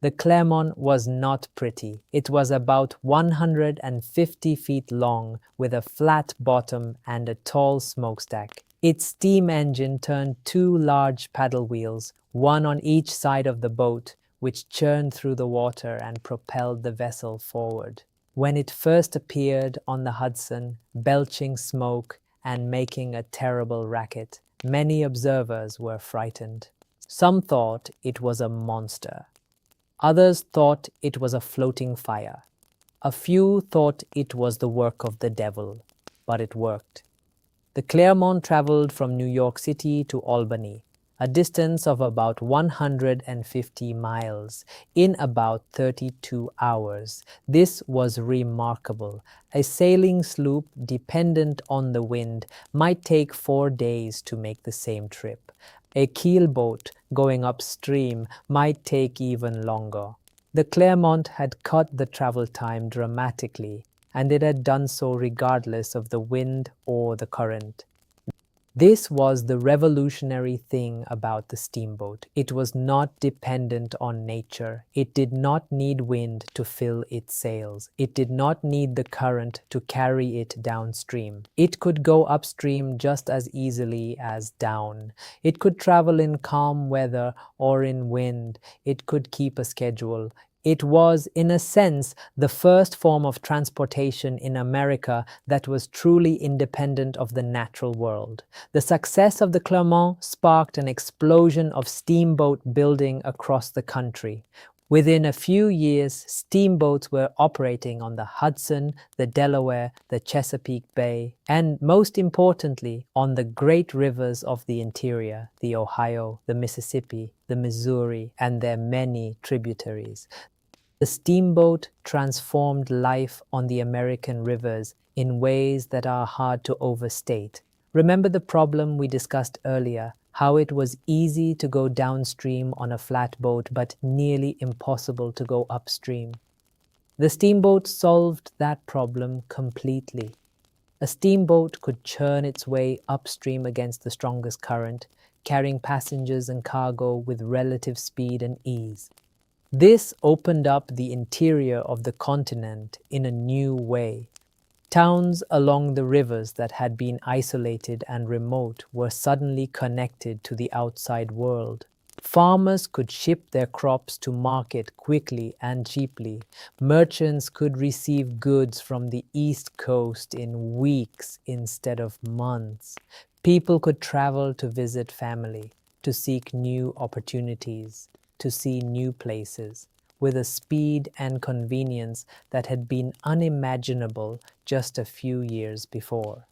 The Clermont was not pretty. It was about 150 feet long with a flat bottom and a tall smokestack. Its steam engine turned 2 large paddle wheels, one on each side of the boat, which churned through the water and propelled the vessel forward. When it first appeared on the Hudson, belching smoke and making a terrible racket, many observers were frightened. Some thought it was a monster. Others thought it was a floating fire. A few thought it was the work of the devil, but it worked. The Clermont traveled from New York City to Albany, a distance of about 150 miles, in about 32 hours. This was remarkable. A sailing sloop dependent on the wind might take 4 days to make the same trip. A keelboat going upstream might take even longer. The Clermont had cut the travel time dramatically, and it had done so regardless of the wind or the current. This was the revolutionary thing about the steamboat. It was not dependent on nature. It did not need wind to fill its sails. It did not need the current to carry it downstream. It could go upstream just as easily as down. It could travel in calm weather or in wind. It could keep a schedule. It was, in a sense, the first form of transportation in America that was truly independent of the natural world. The success of the Clermont sparked an explosion of steamboat building across the country. Within a few years, steamboats were operating on the Hudson, the Delaware, the Chesapeake Bay, and most importantly, on the great rivers of the interior, the Ohio, the Mississippi, the Missouri, and their many tributaries. The steamboat transformed life on the American rivers in ways that are hard to overstate. Remember the problem we discussed earlier, how it was easy to go downstream on a flatboat but nearly impossible to go upstream. The steamboat solved that problem completely. A steamboat could churn its way upstream against the strongest current, carrying passengers and cargo with relative speed and ease. This opened up the interior of the continent in a new way. Towns along the rivers that had been isolated and remote were suddenly connected to the outside world. Farmers could ship their crops to market quickly and cheaply. Merchants could receive goods from the East Coast in weeks instead of months. People could travel to visit family, to seek new opportunities, to see new places, with a speed and convenience that had been unimaginable just a few years before.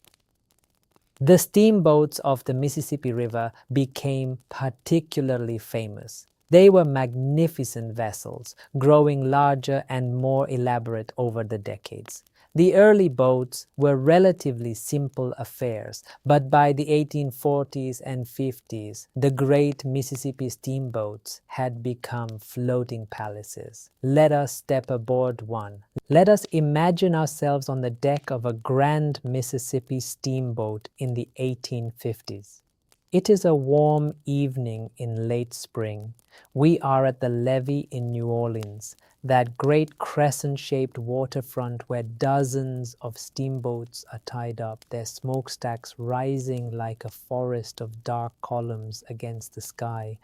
The steamboats of the Mississippi River became particularly famous. They were magnificent vessels, growing larger and more elaborate over the decades. The early boats were relatively simple affairs, but by the 1840s and 50s, the great Mississippi steamboats had become floating palaces. Let us step aboard one. Let us imagine ourselves on the deck of a grand Mississippi steamboat in the 1850s. It is a warm evening in late spring. We are at the levee in New Orleans, that great crescent-shaped waterfront where dozens of steamboats are tied up, their smokestacks rising like a forest of dark columns against the sky.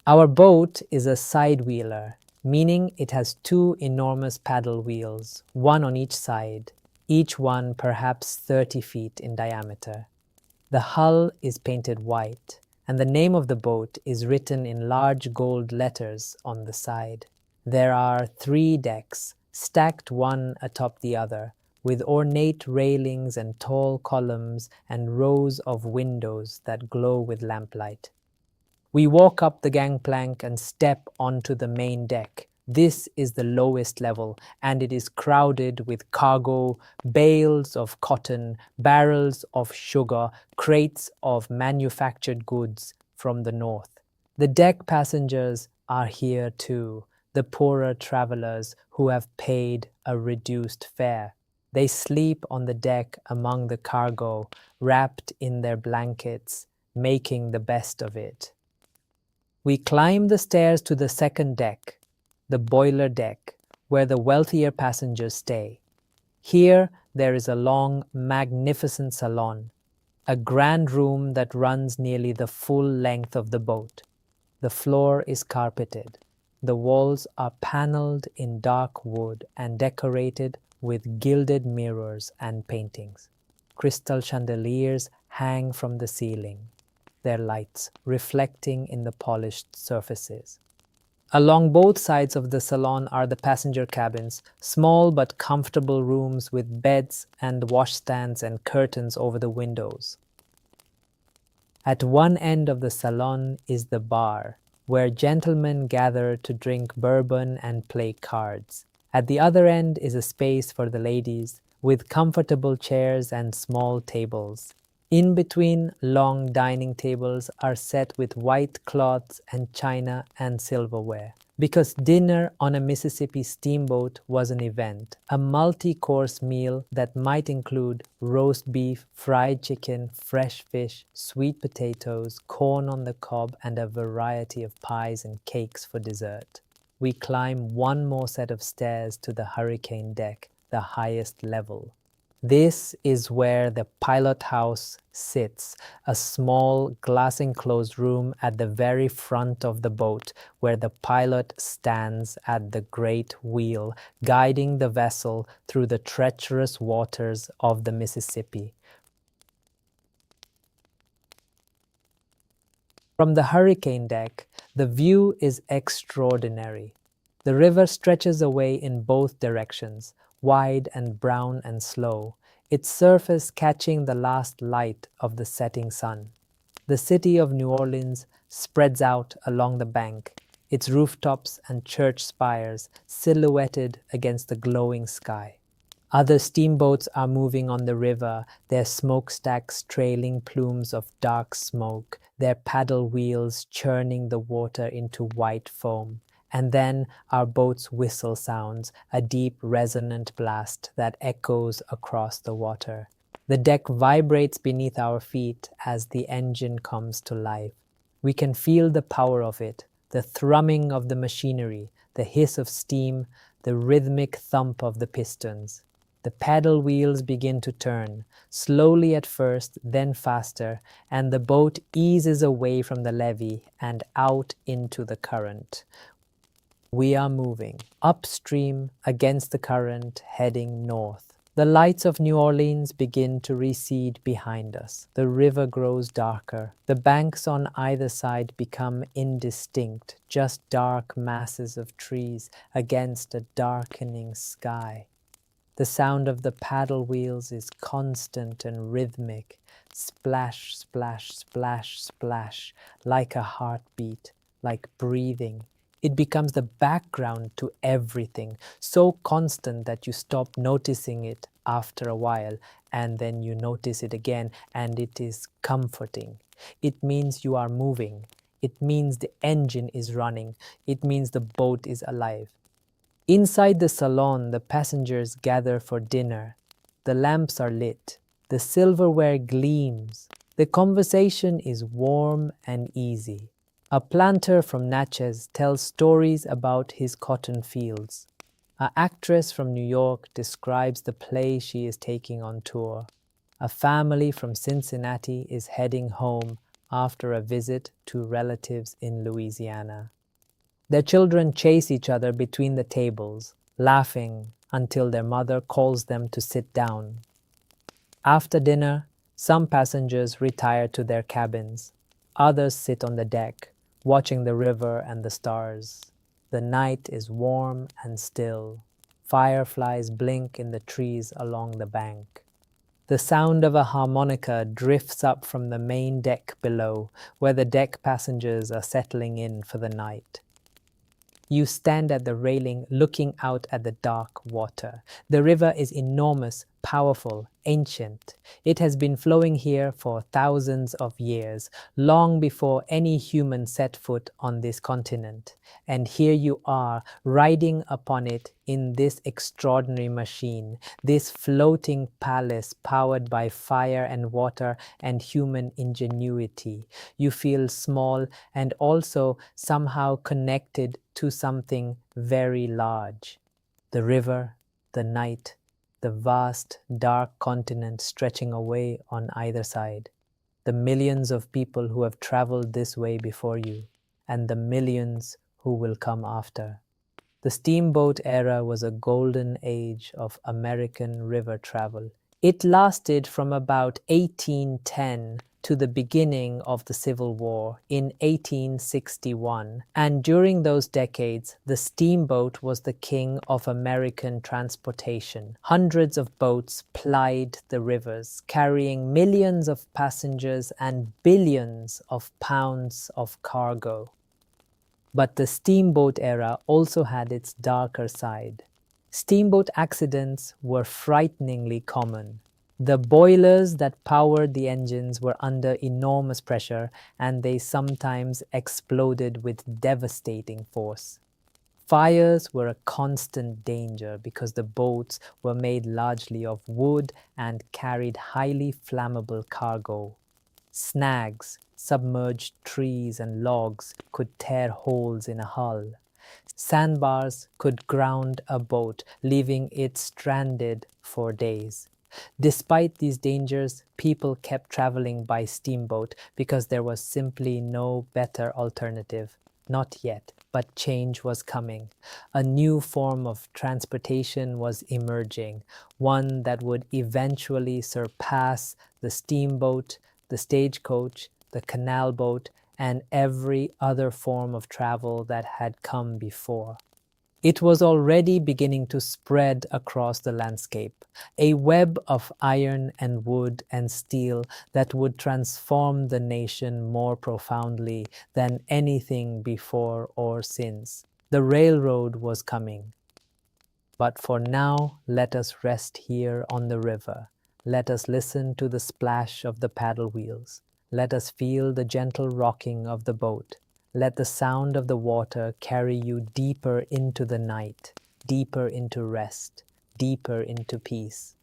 Our boat is a side-wheeler, meaning it has two enormous paddle wheels, one on each side, each one perhaps 30 feet in diameter. The hull is painted white, and the name of the boat is written in large gold letters on the side. There are 3 decks, stacked one atop the other, with ornate railings and tall columns and rows of windows that glow with lamplight. We walk up the gangplank and step onto the main deck. This is the lowest level, and it is crowded with cargo, bales of cotton, barrels of sugar, crates of manufactured goods from the north. The deck passengers are here too, the poorer travelers who have paid a reduced fare. They sleep on the deck among the cargo, wrapped in their blankets, making the best of it. We climb the stairs to the second deck, the boiler deck, where the wealthier passengers stay. Here there is a long, magnificent salon, a grand room that runs nearly the full length of the boat. The floor is carpeted. The walls are paneled in dark wood and decorated with gilded mirrors and paintings. Crystal chandeliers hang from the ceiling, their lights reflecting in the polished surfaces. Along both sides of the salon are the passenger cabins, small but comfortable rooms with beds and washstands and curtains over the windows. At one end of the salon is the bar, where gentlemen gather to drink bourbon and play cards. At the other end is a space for the ladies, with comfortable chairs and small tables. In between, long dining tables are set with white cloths and china and silverware. Because dinner on a Mississippi steamboat was an event, a multi-course meal that might include roast beef, fried chicken, fresh fish, sweet potatoes, corn on the cob, and a variety of pies and cakes for dessert. We climb one more set of stairs to the hurricane deck, the highest level. This is where the pilot house sits, a small glass-enclosed room at the very front of the boat, where the pilot stands at the great wheel, guiding the vessel through the treacherous waters of the Mississippi. From the hurricane deck, the view is extraordinary. The river stretches away in both directions, wide and brown and slow, its surface catching the last light of the setting sun. The city of New Orleans spreads out along the bank, its rooftops and church spires silhouetted against the glowing sky. Other steamboats are moving on the river, their smokestacks trailing plumes of dark smoke, their paddle wheels churning the water into white foam. And then our boat's whistle sounds, a deep resonant blast that echoes across the water. The deck vibrates beneath our feet as the engine comes to life. We can feel the power of it, the thrumming of the machinery, the hiss of steam, the rhythmic thump of the pistons. The paddle wheels begin to turn, slowly at first, then faster, and the boat eases away from the levee and out into the current. We are moving upstream against the current, heading north. The lights of New Orleans begin to recede behind us. The river grows darker. The banks on either side become indistinct, just dark masses of trees against a darkening sky. The sound of the paddle wheels is constant and rhythmic. Splash, splash, splash, splash, like a heartbeat, like breathing. It becomes the background to everything, so constant that you stop noticing it after a while, and then you notice it again, and it is comforting. It means you are moving. It means the engine is running. It means the boat is alive. Inside the salon, the passengers gather for dinner. The lamps are lit. The silverware gleams. The conversation is warm and easy. A planter from Natchez tells stories about his cotton fields. An actress from New York describes the play she is taking on tour. A family from Cincinnati is heading home after a visit to relatives in Louisiana. Their children chase each other between the tables, laughing until their mother calls them to sit down. After dinner, some passengers retire to their cabins. Others sit on the deck, watching the river and the stars. The night is warm and still. Fireflies blink in the trees along the bank. The sound of a harmonica drifts up from the main deck below, where the deck passengers are settling in for the night. You stand at the railing looking out at the dark water. The river is enormous, powerful, ancient. It has been flowing here for thousands of years, long before any human set foot on this continent. And here you are, riding upon it in this extraordinary machine, this floating palace powered by fire and water and human ingenuity. You feel small and also somehow connected to something very large. The river, the night, the vast, dark continent stretching away on either side, the millions of people who have traveled this way before you, and the millions who will come after. The steamboat era was a golden age of American river travel. It lasted from about 1810 to the beginning of the Civil War in 1861, and during those decades, the steamboat was the king of American transportation. Hundreds of boats plied the rivers, carrying millions of passengers and billions of pounds of cargo. But the steamboat era also had its darker side. Steamboat accidents were frighteningly common. The boilers that powered the engines were under enormous pressure, and they sometimes exploded with devastating force. Fires were a constant danger because the boats were made largely of wood and carried highly flammable cargo. Snags, submerged trees and logs could tear holes in a hull. Sandbars could ground a boat, leaving it stranded for days. Despite these dangers, people kept traveling by steamboat because there was simply no better alternative. Not yet, but change was coming. A new form of transportation was emerging, one that would eventually surpass the steamboat, the stagecoach, the canal boat, and every other form of travel that had come before. It was already beginning to spread across the landscape, a web of iron and wood and steel that would transform the nation more profoundly than anything before or since. The railroad was coming. But for now, let us rest here on the river. Let us listen to the splash of the paddle wheels. Let us feel the gentle rocking of the boat. Let the sound of the water carry you deeper into the night, deeper into rest, deeper into peace.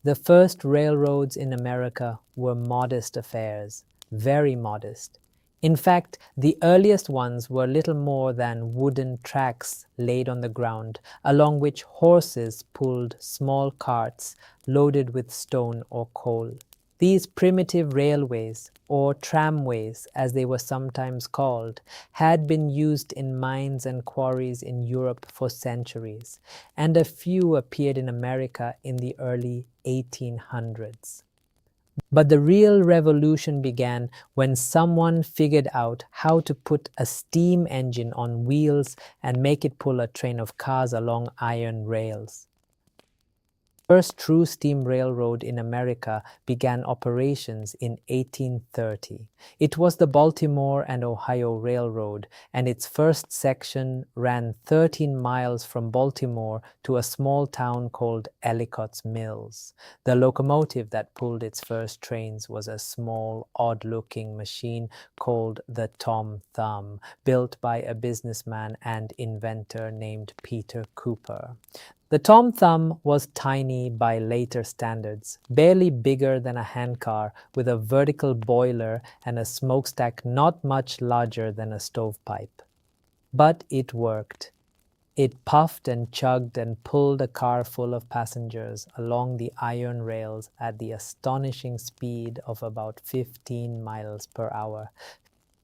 The first railroads in America were modest affairs, very modest. In fact, the earliest ones were little more than wooden tracks laid on the ground, along which horses pulled small carts loaded with stone or coal. These primitive railways, or tramways as they were sometimes called, had been used in mines and quarries in Europe for centuries, and a few appeared in America in the early 1800s. But the real revolution began when someone figured out how to put a steam engine on wheels and make it pull a train of cars along iron rails. First true steam railroad in America began operations in 1830. It was the Baltimore and Ohio Railroad, and its first section ran 13 miles from Baltimore to a small town called Ellicott's Mills. The locomotive that pulled its first trains was a small, odd-looking machine called the Tom Thumb, built by a businessman and inventor named Peter Cooper. The Tom Thumb was tiny by later standards, barely bigger than a handcar, with a vertical boiler and a smokestack not much larger than a stovepipe. But it worked. It puffed and chugged and pulled a car full of passengers along the iron rails at the astonishing speed of about 15 miles per hour.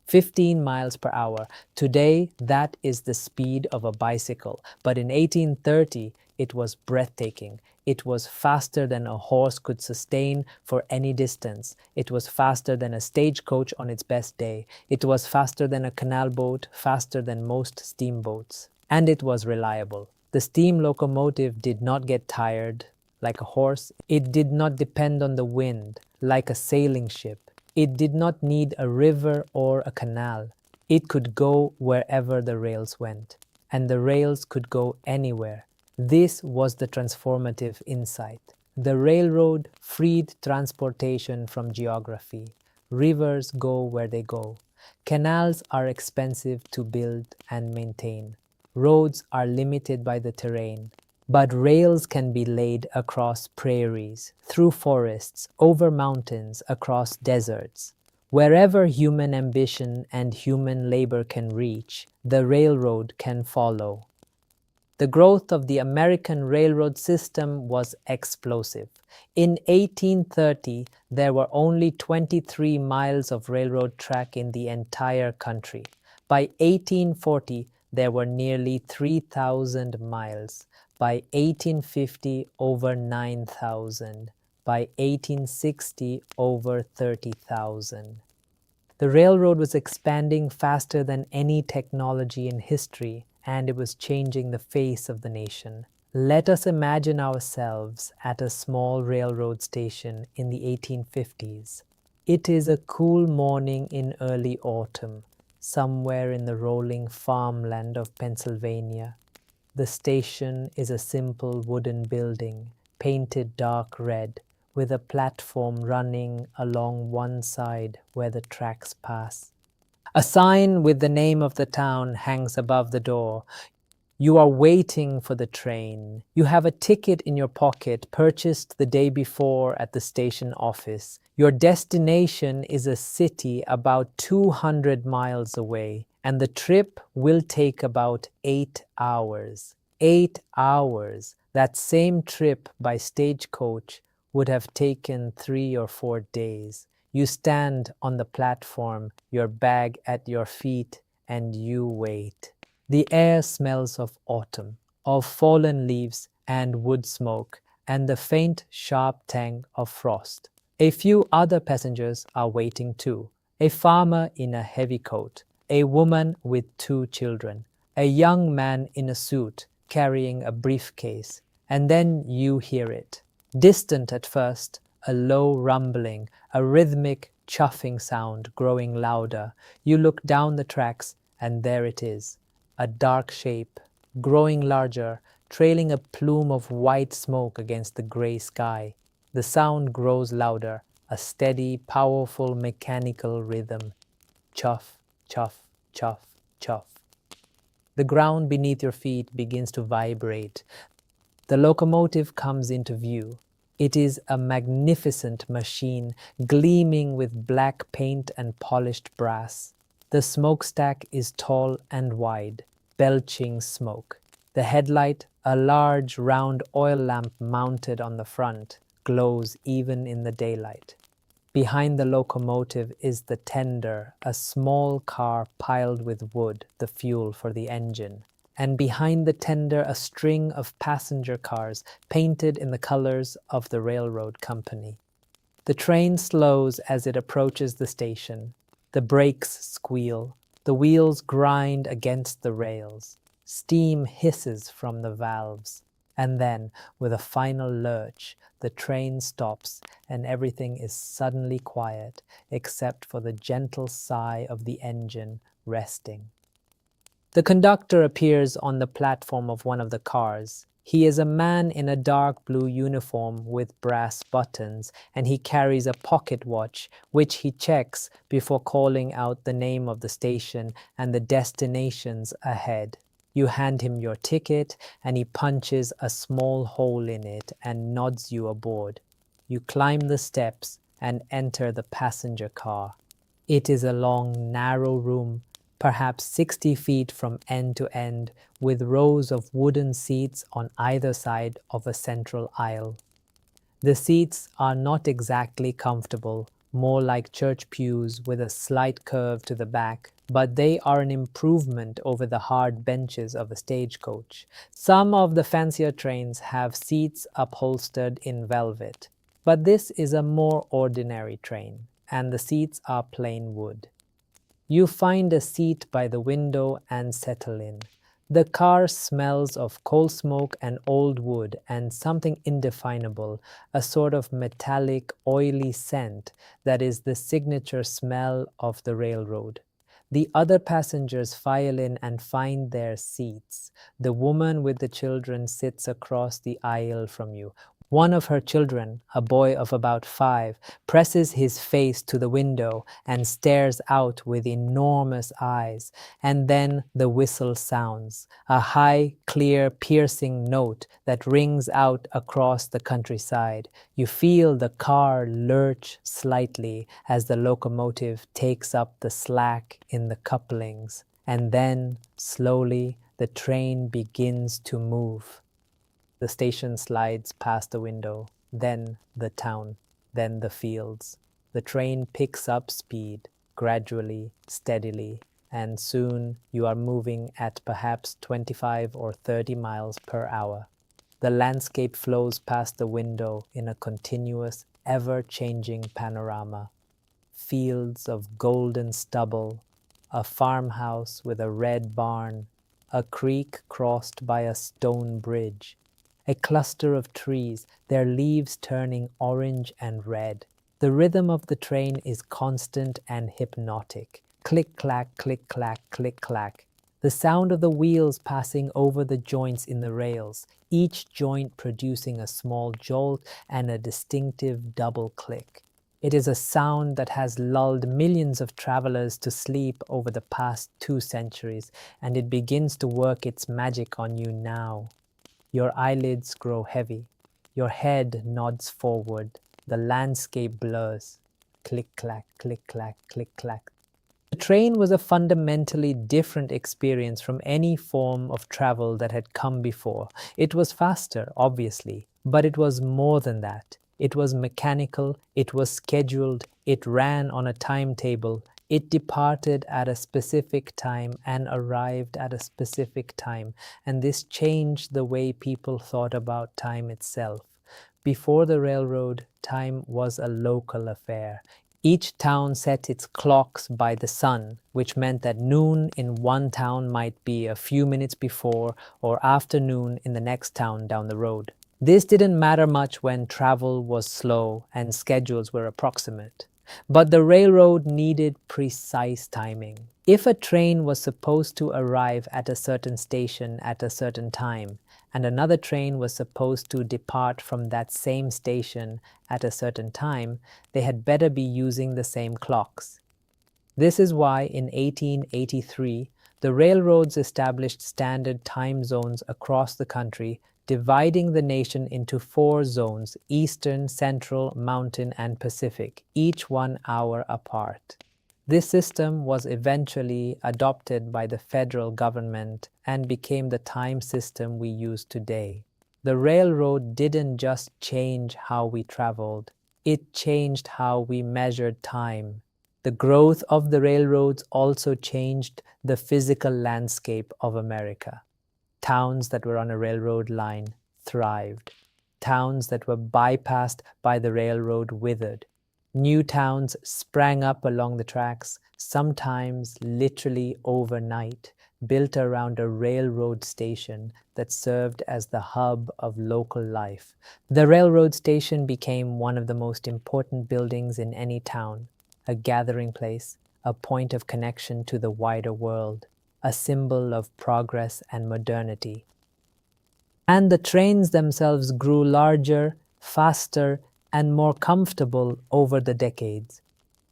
15 miles per hour. Today, that is the speed of a bicycle, but in 1830, it was breathtaking. It was faster than a horse could sustain for any distance. It was faster than a stagecoach on its best day. It was faster than a canal boat, faster than most steamboats. And it was reliable. The steam locomotive did not get tired like a horse. It did not depend on the wind like a sailing ship. It did not need a river or a canal. It could go wherever the rails went, and the rails could go anywhere. This was the transformative insight. The railroad freed transportation from geography. Rivers go where they go. Canals are expensive to build and maintain. Roads are limited by the terrain. But rails can be laid across prairies, through forests, over mountains, across deserts. Wherever human ambition and human labor can reach, the railroad can follow. The growth of the American railroad system was explosive. In 1830, there were only 23 miles of railroad track in the entire country. By 1840, there were nearly 3,000 miles. By 1850, over 9,000. By 1860, over 30,000. The railroad was expanding faster than any technology in history, and it was changing the face of the nation. Let us imagine ourselves at a small railroad station in the 1850s. It is a cool morning in early autumn, somewhere in the rolling farmland of Pennsylvania. The station is a simple wooden building, painted dark red, with a platform running along one side where the tracks pass. A sign with the name of the town hangs above the door. You are waiting for the train. You have a ticket in your pocket purchased the day before at the station office. Your destination is a city about 200 miles away, and the trip will take about 8 hours. 8 hours. That same trip by stagecoach would have taken 3 or 4 days. You stand on the platform, your bag at your feet, and you wait. The air smells of autumn, of fallen leaves and wood smoke, and the faint, sharp tang of frost. A few other passengers are waiting too. A farmer in a heavy coat, a woman with 2 children, a young man in a suit carrying a briefcase, and then you hear it. Distant at first, a low rumbling, a rhythmic, chuffing sound growing louder. You look down the tracks, and there it is, a dark shape, growing larger, trailing a plume of white smoke against the gray sky. The sound grows louder, a steady, powerful, mechanical rhythm. Chuff, chuff, chuff, chuff. The ground beneath your feet begins to vibrate. The locomotive comes into view. It is a magnificent machine, gleaming with black paint and polished brass. The smokestack is tall and wide, belching smoke. The headlight, a large round oil lamp mounted on the front, glows even in the daylight. Behind the locomotive is the tender, a small car piled with wood, the fuel for the engine. And behind the tender, a string of passenger cars painted in the colors of the railroad company. The train slows as it approaches the station. The brakes squeal. The wheels grind against the rails. Steam hisses from the valves. And then, with a final lurch, the train stops and everything is suddenly quiet except for the gentle sigh of the engine resting. The conductor appears on the platform of one of the cars. He is a man in a dark blue uniform with brass buttons, and he carries a pocket watch, which he checks before calling out the name of the station and the destinations ahead. You hand him your ticket, and he punches a small hole in it and nods you aboard. You climb the steps and enter the passenger car. It is a long, narrow room, perhaps 60 feet from end to end, with rows of wooden seats on either side of a central aisle. The seats are not exactly comfortable, more like church pews with a slight curve to the back, but they are an improvement over the hard benches of a stagecoach. Some of the fancier trains have seats upholstered in velvet, but this is a more ordinary train, and the seats are plain wood. You find a seat by the window and settle in. The car smells of coal smoke and old wood and something indefinable, a sort of metallic, oily scent that is the signature smell of the railroad. The other passengers file in and find their seats. The woman with the children sits across the aisle from you. One of her children, a boy of about 5, presses his face to the window and stares out with enormous eyes. And then the whistle sounds, a high, clear, piercing note that rings out across the countryside. You feel the car lurch slightly as the locomotive takes up the slack in the couplings. And then, slowly, the train begins to move. The station slides past the window, then the town, then the fields. The train picks up speed, gradually, steadily, and soon you are moving at perhaps 25 or 30 miles per hour. The landscape flows past the window in a continuous, ever-changing panorama. Fields of golden stubble, a farmhouse with a red barn, a creek crossed by a stone bridge, a cluster of trees, their leaves turning orange and red. The rhythm of the train is constant and hypnotic. Click-clack, click-clack, click-clack. The sound of the wheels passing over the joints in the rails, each joint producing a small jolt and a distinctive double click. It is a sound that has lulled millions of travelers to sleep over the past 2 centuries, and it begins to work its magic on you now. Your eyelids grow heavy. Your head nods forward. The landscape blurs. Click-clack, click-clack, click-clack. The train was a fundamentally different experience from any form of travel that had come before. It was faster, obviously, but it was more than that. It was mechanical, it was scheduled, it ran on a timetable, it departed at a specific time and arrived at a specific time, and this changed the way people thought about time itself. Before the railroad, time was a local affair. Each town set its clocks by the sun, which meant that noon in one town might be a few minutes before or afternoon in the next town down the road. This didn't matter much when travel was slow and schedules were approximate. But the railroad needed precise timing. If a train was supposed to arrive at a certain station at a certain time, and another train was supposed to depart from that same station at a certain time, they had better be using the same clocks. This is why in 1883, the railroads established standard time zones across the country, dividing the nation into 4 zones: Eastern, Central, Mountain, and Pacific, each 1 hour apart. This system was eventually adopted by the federal government and became the time system we use today. The railroad didn't just change how we traveled, it changed how we measured time. The growth of the railroads also changed the physical landscape of America. Towns that were on a railroad line thrived. Towns that were bypassed by the railroad withered. New towns sprang up along the tracks, sometimes literally overnight, built around a railroad station that served as the hub of local life. The railroad station became one of the most important buildings in any town, a gathering place, a point of connection to the wider world, a symbol of progress and modernity. And the trains themselves grew larger, faster, and more comfortable over the decades.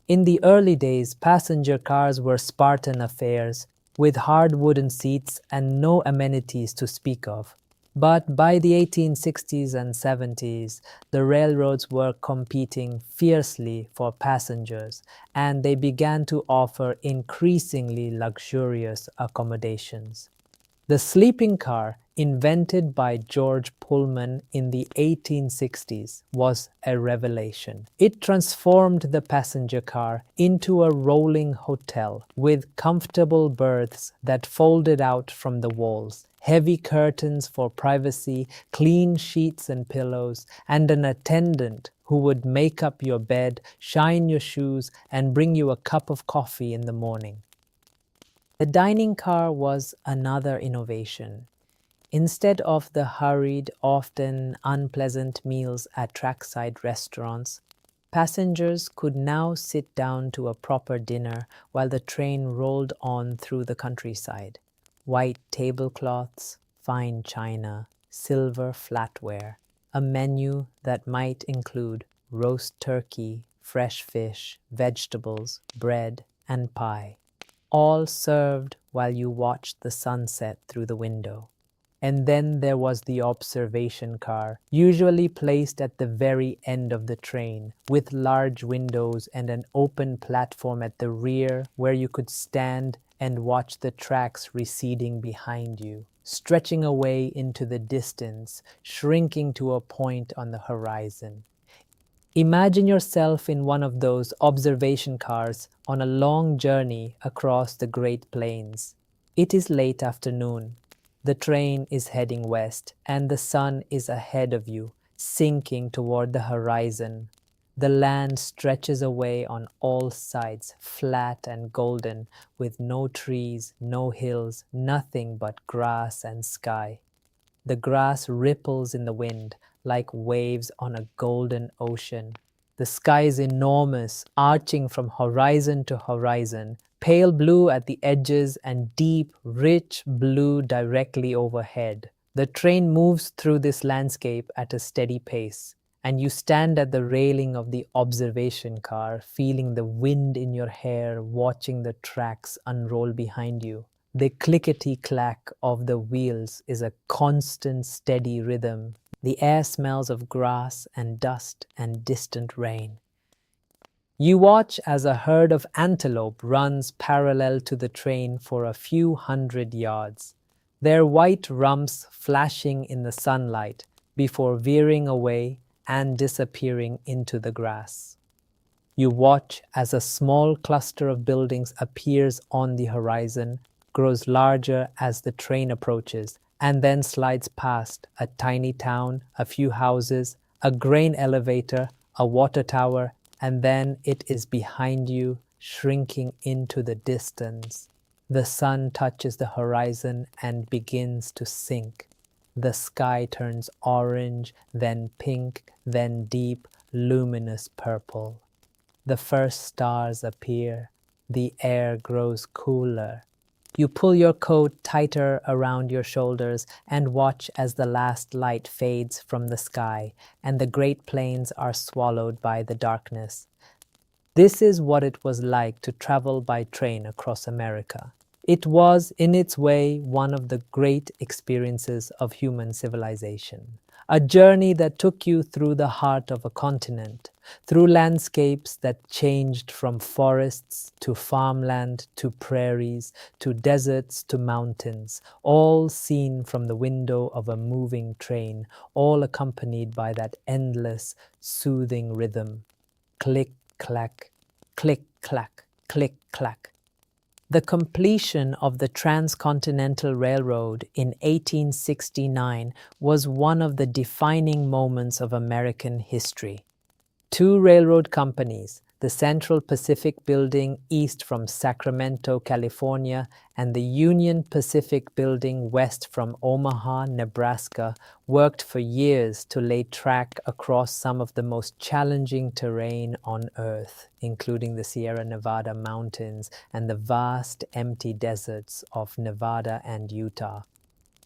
In the early days, passenger cars were Spartan affairs, with hard wooden seats and no amenities to speak of. But by the 1860s and 70s, the railroads were competing fiercely for passengers, and they began to offer increasingly luxurious accommodations. The sleeping car, invented by George Pullman in the 1860s, was a revelation. It transformed the passenger car into a rolling hotel with comfortable berths that folded out from the walls, heavy curtains for privacy, clean sheets and pillows, and an attendant who would make up your bed, shine your shoes, and bring you a cup of coffee in the morning. The dining car was another innovation. Instead of the hurried, often unpleasant meals at trackside restaurants, passengers could now sit down to a proper dinner while the train rolled on through the countryside. White tablecloths, fine china, silver flatware, a menu that might include roast turkey, fresh fish, vegetables, bread, and pie, all served while you watched the sunset through the window. And then there was the observation car, usually placed at the very end of the train, with large windows and an open platform at the rear where you could stand and watch the tracks receding behind you, stretching away into the distance, shrinking to a point on the horizon. Imagine yourself in one of those observation cars on a long journey across the Great Plains. It is late afternoon. The train is heading west, and the sun is ahead of you, sinking toward the horizon. The land stretches away on all sides, flat and golden, with no trees, no hills, nothing but grass and sky. The grass ripples in the wind like waves on a golden ocean. The sky is enormous, arching from horizon to horizon, pale blue at the edges and deep, rich blue directly overhead. The train moves through this landscape at a steady pace, and you stand at the railing of the observation car, feeling the wind in your hair, watching the tracks unroll behind you. The clickety-clack of the wheels is a constant, steady rhythm. The air smells of grass and dust and distant rain. You watch as a herd of antelope runs parallel to the train for a few hundred yards, their white rumps flashing in the sunlight before veering away and disappearing into the grass. You watch as a small cluster of buildings appears on the horizon, grows larger as the train approaches, and then slides past a tiny town, a few houses, a grain elevator, a water tower, and then it is behind you, shrinking into the distance. The sun touches the horizon and begins to sink. The sky turns orange, then pink, then deep, luminous purple. The first stars appear. The air grows cooler. You pull your coat tighter around your shoulders and watch as the last light fades from the sky and the Great Plains are swallowed by the darkness. This is what it was like to travel by train across America. It was, in its way, one of the great experiences of human civilization. A journey that took you through the heart of a continent, through landscapes that changed from forests to farmland to prairies to deserts to mountains, all seen from the window of a moving train, all accompanied by that endless, soothing rhythm. Click, clack, click, clack, click, clack. The completion of the Transcontinental Railroad in 1869 was one of the defining moments of American history. Two railroad companies, the Central Pacific Building east from Sacramento, California, and the Union Pacific Building west from Omaha, Nebraska, worked for years to lay track across some of the most challenging terrain on Earth, including the Sierra Nevada mountains and the vast empty deserts of Nevada and Utah.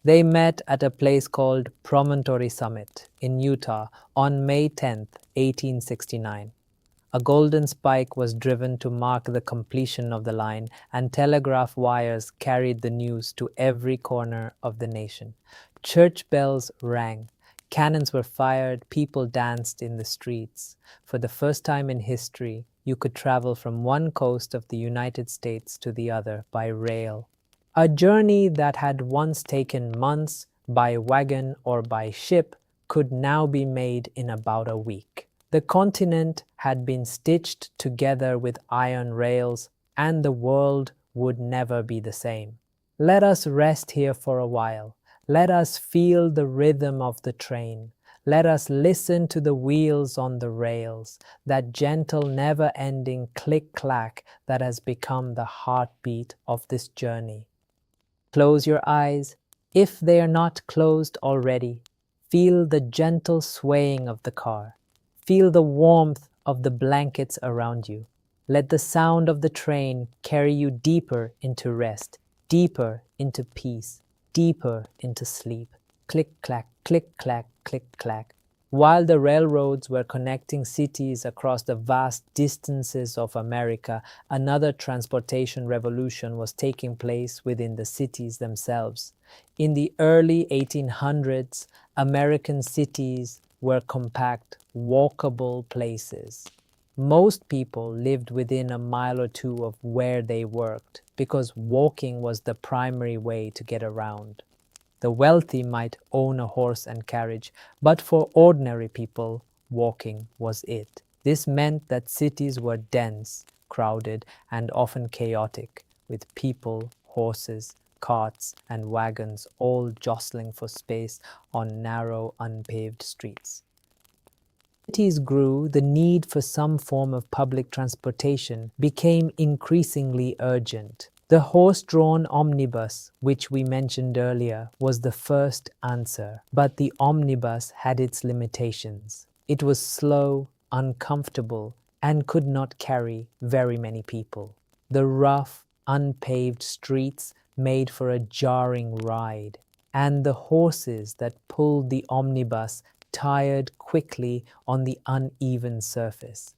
They met at a place called Promontory Summit in Utah on May 10, 1869. A golden spike was driven to mark the completion of the line, and telegraph wires carried the news to every corner of the nation. Church bells rang, cannons were fired, people danced in the streets. For the first time in history, you could travel from one coast of the United States to the other by rail. A journey that had once taken months by wagon or by ship could now be made in about a week. The continent had been stitched together with iron rails, and the world would never be the same. Let us rest here for a while. Let us feel the rhythm of the train. Let us listen to the wheels on the rails, that gentle, never-ending click-clack that has become the heartbeat of this journey. Close your eyes, if they are not closed already. Feel the gentle swaying of the car. Feel the warmth of the blankets around you. Let the sound of the train carry you deeper into rest, deeper into peace, deeper into sleep. Click, clack, click, clack, click, clack. While the railroads were connecting cities across the vast distances of America, another transportation revolution was taking place within the cities themselves. In the early 1800s, American cities were compact, walkable places. Most people lived within a mile or two of where they worked because walking was the primary way to get around. The wealthy might own a horse and carriage, but for ordinary people, walking was it. This meant that cities were dense, crowded, and often chaotic, with people, horses, carts, and wagons all jostling for space on narrow, unpaved streets. As cities grew, the need for some form of public transportation became increasingly urgent. The horse-drawn omnibus, which we mentioned earlier, was the first answer, but the omnibus had its limitations. It was slow, uncomfortable, and could not carry very many people. The rough, unpaved streets made for a jarring ride, and the horses that pulled the omnibus tired quickly on the uneven surface.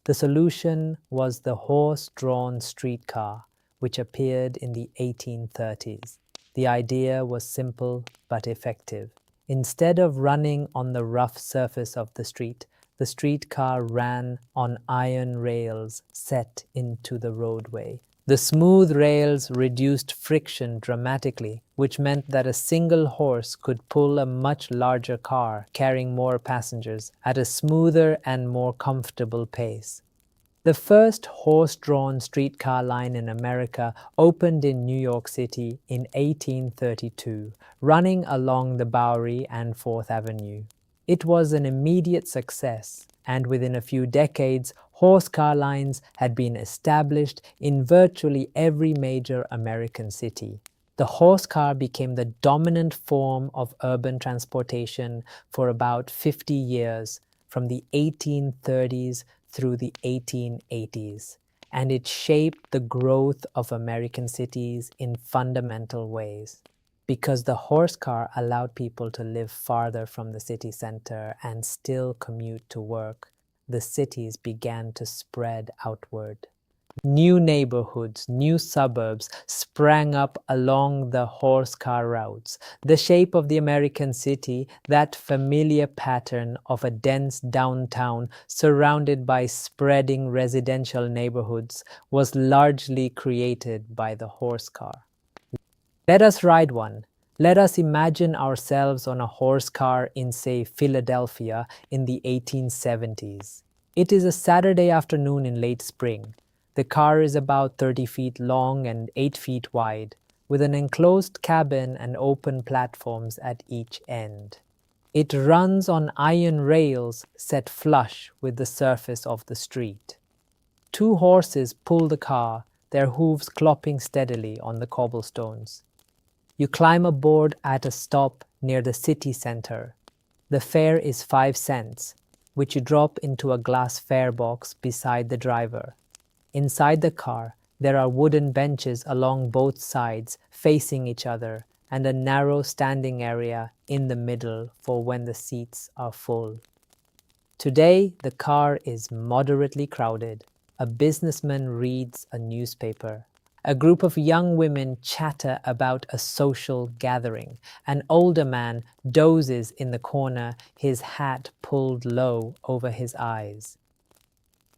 The solution was the horse-drawn streetcar, which appeared in the 1830s. The idea was simple but effective. Instead of running on the rough surface of the streetcar ran on iron rails set into the roadway. The smooth rails reduced friction dramatically, which meant that a single horse could pull a much larger car carrying more passengers at a smoother and more comfortable pace. The first horse-drawn streetcar line in America opened in New York City in 1832, running along the Bowery and Fourth Avenue. It was an immediate success, and within a few decades, horse car lines had been established in virtually every major American city. The horse car became the dominant form of urban transportation for about 50 years, from the 1830s through the 1880s, and it shaped the growth of American cities in fundamental ways. Because the horse car allowed people to live farther from the city center and still commute to work, the cities began to spread outward. New neighborhoods, new suburbs sprang up along the horse car routes. The shape of the American city, that familiar pattern of a dense downtown surrounded by spreading residential neighborhoods, was largely created by the horse car. Let us ride one. Let us imagine ourselves on a horse car in, say, Philadelphia in the 1870s. It is a Saturday afternoon in late spring. The car is about 30 feet long and 8 feet wide, with an enclosed cabin and open platforms at each end. It runs on iron rails set flush with the surface of the street. Two horses pull the car, their hooves clopping steadily on the cobblestones. You climb aboard at a stop near the city center. The fare is 5 cents, which you drop into a glass fare box beside the driver. Inside the car, there are wooden benches along both sides facing each other and a narrow standing area in the middle for when the seats are full. Today, the car is moderately crowded. A businessman reads a newspaper. A group of young women chatter about a social gathering. An older man dozes in the corner, his hat pulled low over his eyes.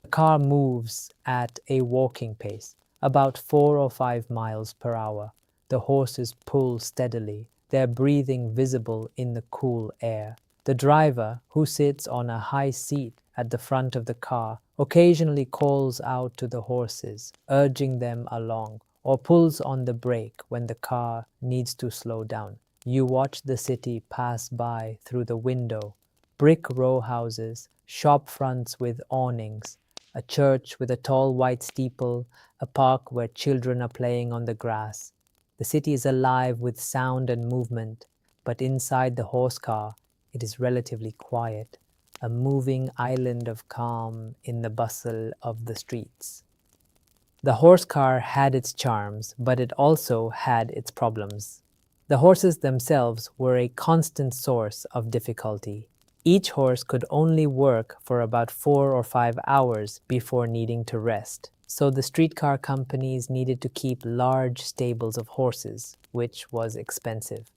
The car moves at a walking pace, about 4 or 5 miles per hour. The horses pull steadily, their breathing visible in the cool air. The driver, who sits on a high seat at the front of the car, occasionally calls out to the horses, urging them along, or pulls on the brake when the car needs to slow down. You watch the city pass by through the window. Brick row houses, shop fronts with awnings, a church with a tall white steeple, a park where children are playing on the grass. The city is alive with sound and movement, but inside the horse car, it is relatively quiet, a moving island of calm in the bustle of the streets. The horse car had its charms, but it also had its problems. The horses themselves were a constant source of difficulty. Each horse could only work for about 4 or 5 hours before needing to rest. So the streetcar companies needed to keep large stables of horses, which was expensive.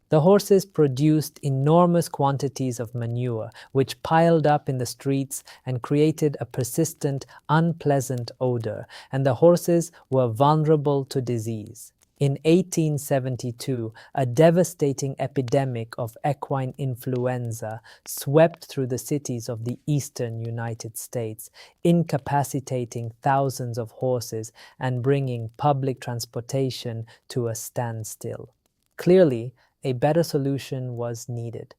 The horses produced enormous quantities of manure, which piled up in the streets and created a persistent, unpleasant odor, and the horses were vulnerable to disease. In 1872, a devastating epidemic of equine influenza swept through the cities of the eastern United States, incapacitating thousands of horses and bringing public transportation to a standstill. Clearly, a better solution was needed.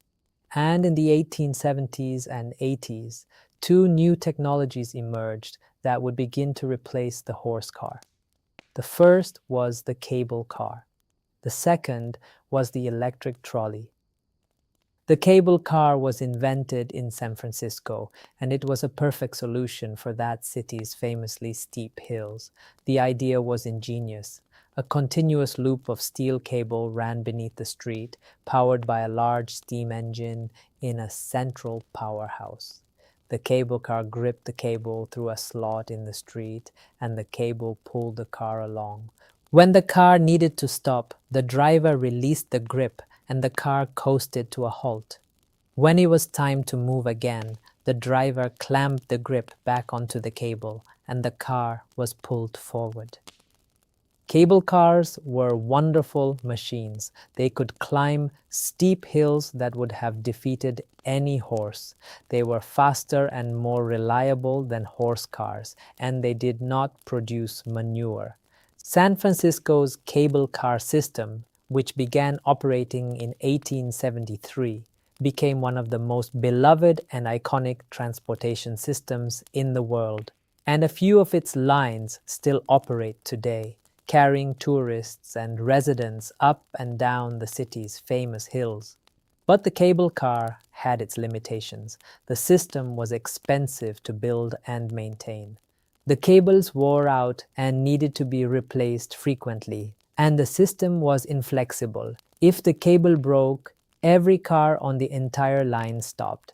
And in the 1870s and 80s, two new technologies emerged that would begin to replace the horse car. The first was the cable car. The second was the electric trolley. The cable car was invented in San Francisco, and it was a perfect solution for that city's famously steep hills. The idea was ingenious. A continuous loop of steel cable ran beneath the street, powered by a large steam engine in a central powerhouse. The cable car gripped the cable through a slot in the street, and the cable pulled the car along. When the car needed to stop, the driver released the grip, and the car coasted to a halt. When it was time to move again, the driver clamped the grip back onto the cable, and the car was pulled forward. Cable cars were wonderful machines. They could climb steep hills that would have defeated any horse. They were faster and more reliable than horse cars, and they did not produce manure. San Francisco's cable car system, which began operating in 1873, became one of the most beloved and iconic transportation systems in the world. And a few of its lines still operate today, carrying tourists and residents up and down the city's famous hills. But the cable car had its limitations. The system was expensive to build and maintain. The cables wore out and needed to be replaced frequently, and the system was inflexible. If the cable broke, every car on the entire line stopped.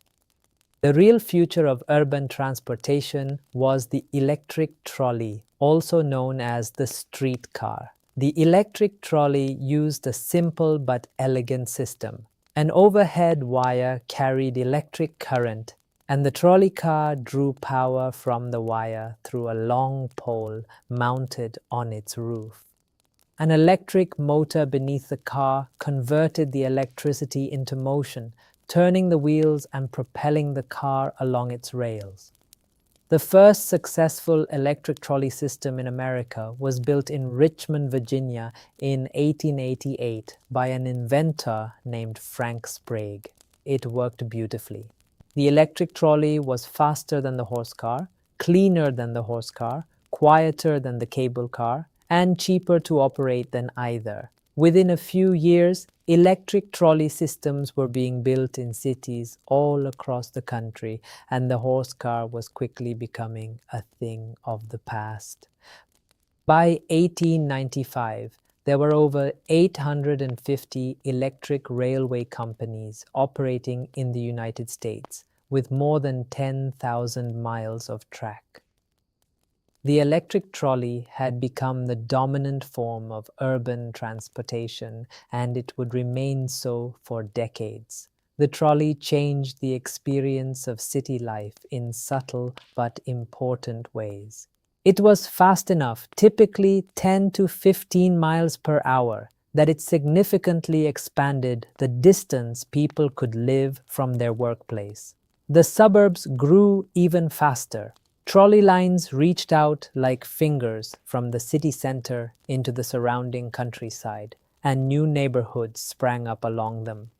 The real future of urban transportation was the electric trolley, also known as the streetcar. The electric trolley used a simple but elegant system. An overhead wire carried electric current, and the trolley car drew power from the wire through a long pole mounted on its roof. An electric motor beneath the car converted the electricity into motion, turning the wheels and propelling the car along its rails. The first successful electric trolley system in America was built in Richmond, Virginia in 1888 by an inventor named Frank Sprague. It worked beautifully. The electric trolley was faster than the horse car, cleaner than the horse car, quieter than the cable car, and cheaper to operate than either. Within a few years, electric trolley systems were being built in cities all across the country, and the horse car was quickly becoming a thing of the past. By 1895, there were over 850 electric railway companies operating in the United States, with more than 10,000 miles of track. The electric trolley had become the dominant form of urban transportation, and it would remain so for decades. The trolley changed the experience of city life in subtle but important ways. It was fast enough, typically 10 to 15 miles per hour, that it significantly expanded the distance people could live from their workplace. The suburbs grew even faster. Trolley lines reached out like fingers from the city center into the surrounding countryside, and new neighborhoods sprang up along them.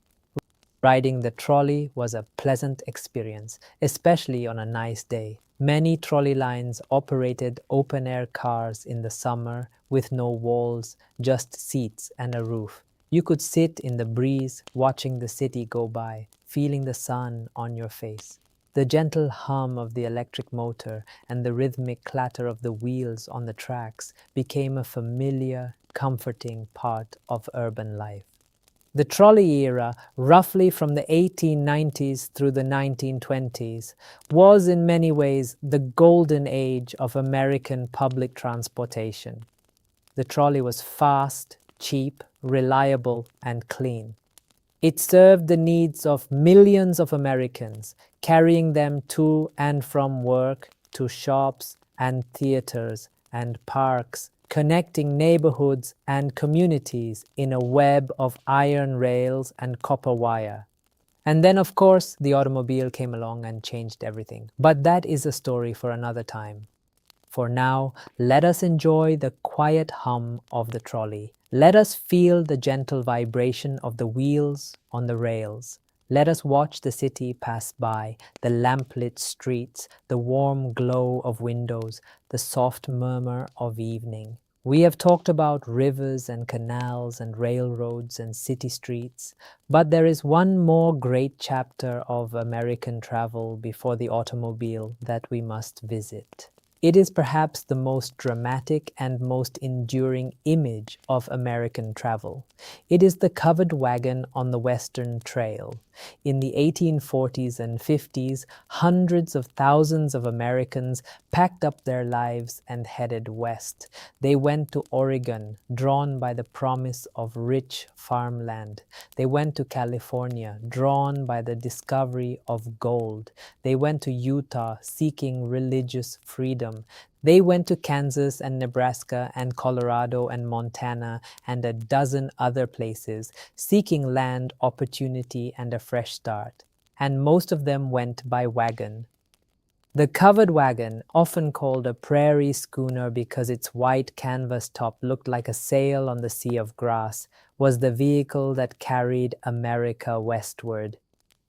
Riding the trolley was a pleasant experience, especially on a nice day. Many trolley lines operated open-air cars in the summer with no walls, just seats and a roof. You could sit in the breeze, watching the city go by, feeling the sun on your face. The gentle hum of the electric motor and the rhythmic clatter of the wheels on the tracks became a familiar, comforting part of urban life. The trolley era, roughly from the 1890s through the 1920s, was in many ways the golden age of American public transportation. The trolley was fast, cheap, reliable, and clean. It served the needs of millions of Americans, carrying them to and from work, to shops and theaters and parks, connecting neighborhoods and communities in a web of iron rails and copper wire. And then, of course, the automobile came along and changed everything. But that is a story for another time. For now, let us enjoy the quiet hum of the trolley. Let us feel the gentle vibration of the wheels on the rails. Let us watch the city pass by, the lamplit streets, the warm glow of windows, the soft murmur of evening. We have talked about rivers and canals and railroads and city streets, but there is one more great chapter of American travel before the automobile that we must visit. It is perhaps the most dramatic and most enduring image of American travel. It is the covered wagon on the Western Trail. In the 1840s and 50s, hundreds of thousands of Americans packed up their lives and headed west. They went to Oregon, drawn by the promise of rich farmland. They went to California, drawn by the discovery of gold. They went to Utah, seeking religious freedom. They went to Kansas and Nebraska and Colorado and Montana and a dozen other places, seeking land, opportunity, and a fresh start. And most of them went by wagon. The covered wagon, often called a prairie schooner because its white canvas top looked like a sail on the sea of grass, was the vehicle that carried America westward.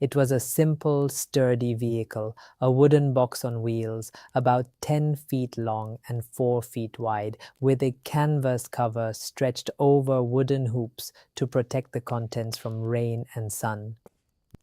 It was a simple, sturdy vehicle, a wooden box on wheels, about 10 feet long and 4 feet wide, with a canvas cover stretched over wooden hoops to protect the contents from rain and sun.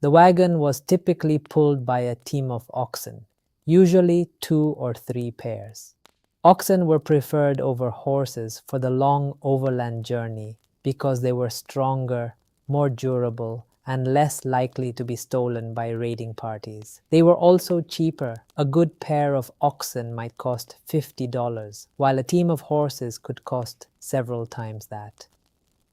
The wagon was typically pulled by a team of oxen, usually 2 or 3 pairs. Oxen were preferred over horses for the long overland journey because they were stronger, more durable, and less likely to be stolen by raiding parties. They were also cheaper. A good pair of oxen might cost $50, while a team of horses could cost several times that.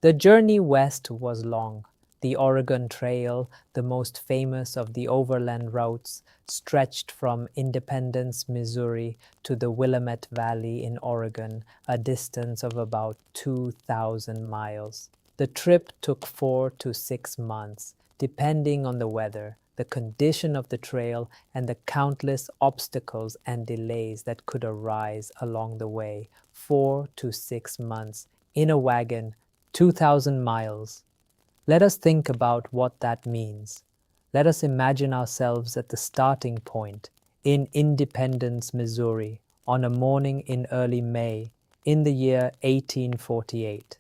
The journey west was long. The Oregon Trail, the most famous of the overland routes, stretched from Independence, Missouri to the Willamette Valley in Oregon, a distance of about 2,000 miles. The trip took 4 to 6 months, depending on the weather, the condition of the trail, and the countless obstacles and delays that could arise along the way. 4 to 6 months in a wagon, 2,000 miles. Let us think about what that means. Let us imagine ourselves at the starting point in Independence, Missouri, on a morning in early May in the year 1848.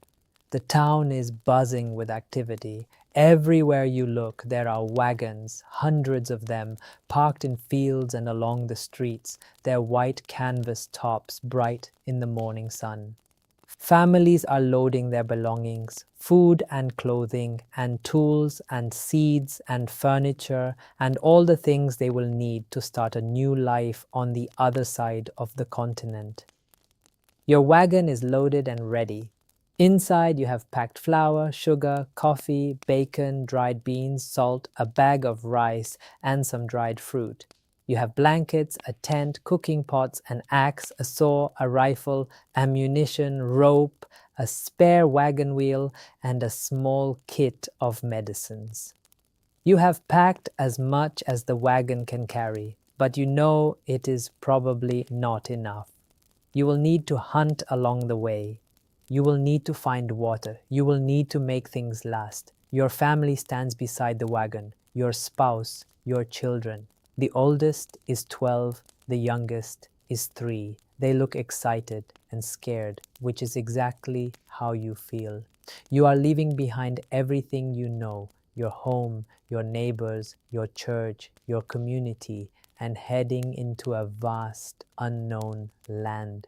The town is buzzing with activity. Everywhere you look, there are wagons, hundreds of them, parked in fields and along the streets, their white canvas tops bright in the morning sun. Families are loading their belongings, food and clothing, and tools and seeds and furniture, and all the things they will need to start a new life on the other side of the continent. Your wagon is loaded and ready. Inside, you have packed flour, sugar, coffee, bacon, dried beans, salt, a bag of rice, and some dried fruit. You have blankets, a tent, cooking pots, an axe, a saw, a rifle, ammunition, rope, a spare wagon wheel, and a small kit of medicines. You have packed as much as the wagon can carry, but you know it is probably not enough. You will need to hunt along the way. You will need to find water. You will need to make things last. Your family stands beside the wagon, your spouse, your children. The oldest is 12, the youngest is 3. They look excited and scared, which is exactly how you feel. You are leaving behind everything you know, your home, your neighbors, your church, your community, and heading into a vast, unknown land.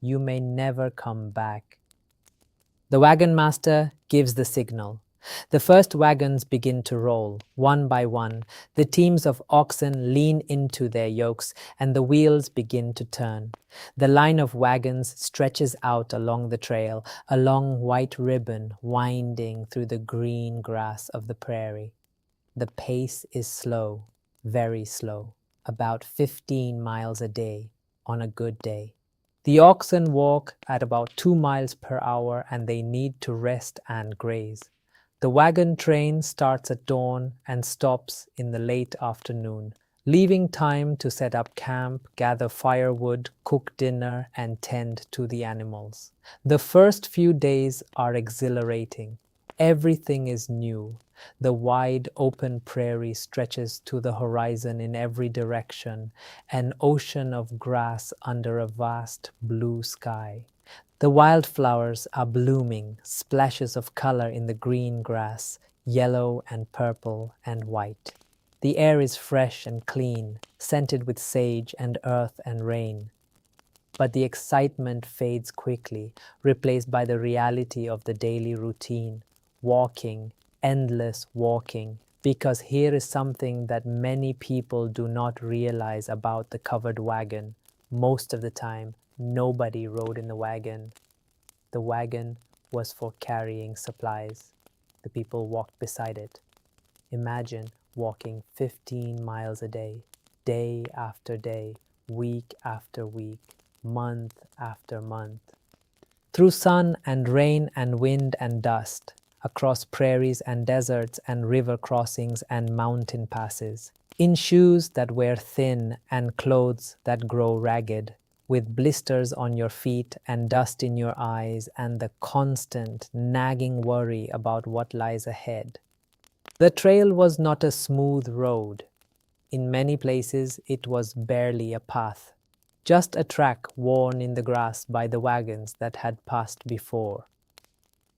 You may never come back. The wagon master gives the signal. The first wagons begin to roll, one by one. The teams of oxen lean into their yokes, and the wheels begin to turn. The line of wagons stretches out along the trail, a long white ribbon winding through the green grass of the prairie. The pace is slow, very slow, about 15 miles a day on a good day. The oxen walk at about 2 miles per hour, and they need to rest and graze. The wagon train starts at dawn and stops in the late afternoon, leaving time to set up camp, gather firewood, cook dinner, and tend to the animals. The first few days are exhilarating. Everything is new. The wide open prairie stretches to the horizon in every direction, an ocean of grass under a vast blue sky. The wildflowers are blooming, splashes of color in the green grass, yellow and purple and white. The air is fresh and clean, scented with sage and earth and rain. But the excitement fades quickly, replaced by the reality of the daily routine. Walking, endless walking, because here is something that many people do not realize about the covered wagon. Most of the time, nobody rode in the wagon. The wagon was for carrying supplies. The people walked beside it. Imagine walking 15 miles a day after day, week after week, month after month. Through sun and rain and wind and dust, across prairies and deserts and river crossings and mountain passes, in shoes that wear thin and clothes that grow ragged, with blisters on your feet and dust in your eyes and the constant nagging worry about what lies ahead. The trail was not a smooth road. In many places, it was barely a path, just a track worn in the grass by the wagons that had passed before.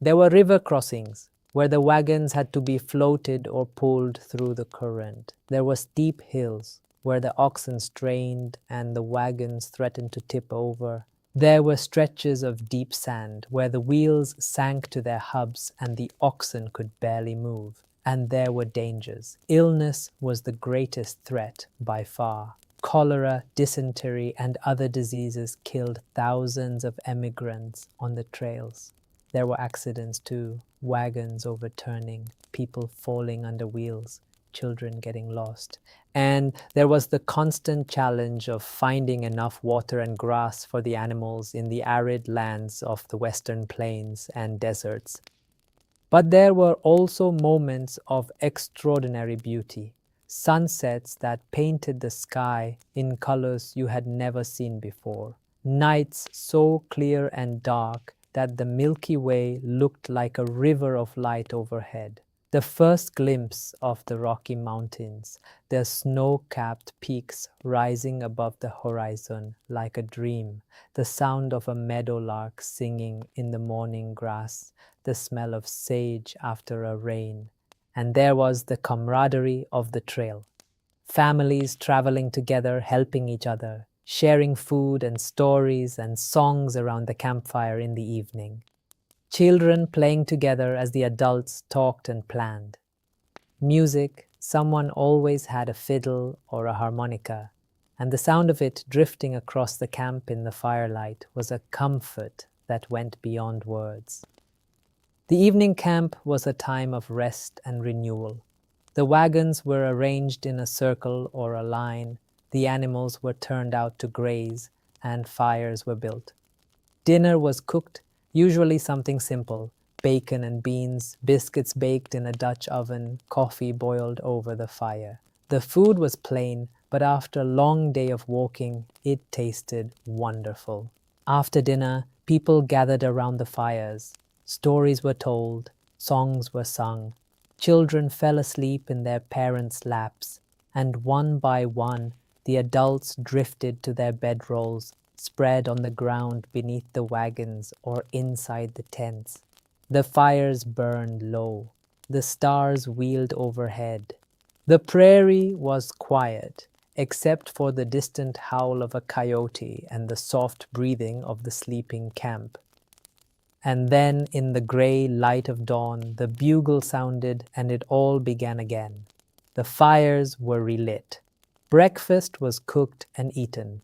There were river crossings, where the wagons had to be floated or pulled through the current. There were steep hills, where the oxen strained and the wagons threatened to tip over. There were stretches of deep sand, where the wheels sank to their hubs and the oxen could barely move. And there were dangers. Illness was the greatest threat by far. Cholera, dysentery, and other diseases killed thousands of emigrants on the trails. There were accidents too, wagons overturning, people falling under wheels, children getting lost. And there was the constant challenge of finding enough water and grass for the animals in the arid lands of the western plains and deserts. But there were also moments of extraordinary beauty, sunsets that painted the sky in colors you had never seen before, nights so clear and dark that the Milky Way looked like a river of light overhead. The first glimpse of the Rocky Mountains, their snow-capped peaks rising above the horizon like a dream, the sound of a meadowlark singing in the morning grass, the smell of sage after a rain. And there was the camaraderie of the trail. Families traveling together, helping each other, sharing food and stories and songs around the campfire in the evening. Children playing together as the adults talked and planned. Music, someone always had a fiddle or a harmonica, and the sound of it drifting across the camp in the firelight was a comfort that went beyond words. The evening camp was a time of rest and renewal. The wagons were arranged in a circle or a line, the animals were turned out to graze, and fires were built. Dinner was cooked, usually something simple, bacon and beans, biscuits baked in a Dutch oven, coffee boiled over the fire. The food was plain, but after a long day of walking, it tasted wonderful. After dinner, people gathered around the fires. Stories were told, songs were sung. Children fell asleep in their parents' laps, and one by one, the adults drifted to their bedrolls, spread on the ground beneath the wagons or inside the tents. The fires burned low. The stars wheeled overhead. The prairie was quiet, except for the distant howl of a coyote and the soft breathing of the sleeping camp. And then, in the gray light of dawn, the bugle sounded and it all began again. The fires were relit. Breakfast was cooked and eaten.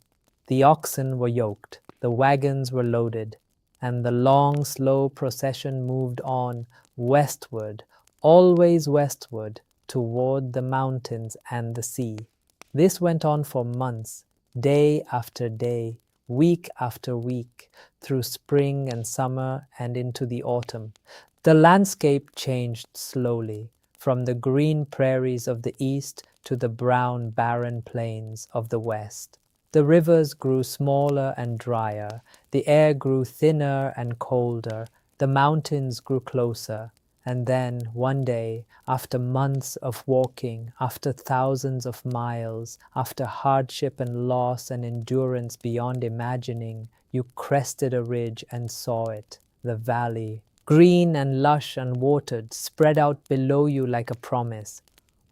The oxen were yoked, the wagons were loaded, and the long, slow procession moved on westward, always westward, toward the mountains and the sea. This went on for months, day after day, week after week, through spring and summer and into the autumn. The landscape changed slowly, from the green prairies of the east to the brown, barren plains of the west. The rivers grew smaller and drier, the air grew thinner and colder, the mountains grew closer, and then, one day, after months of walking, after thousands of miles, after hardship and loss and endurance beyond imagining, you crested a ridge and saw it, the valley, green and lush and watered, spread out below you like a promise,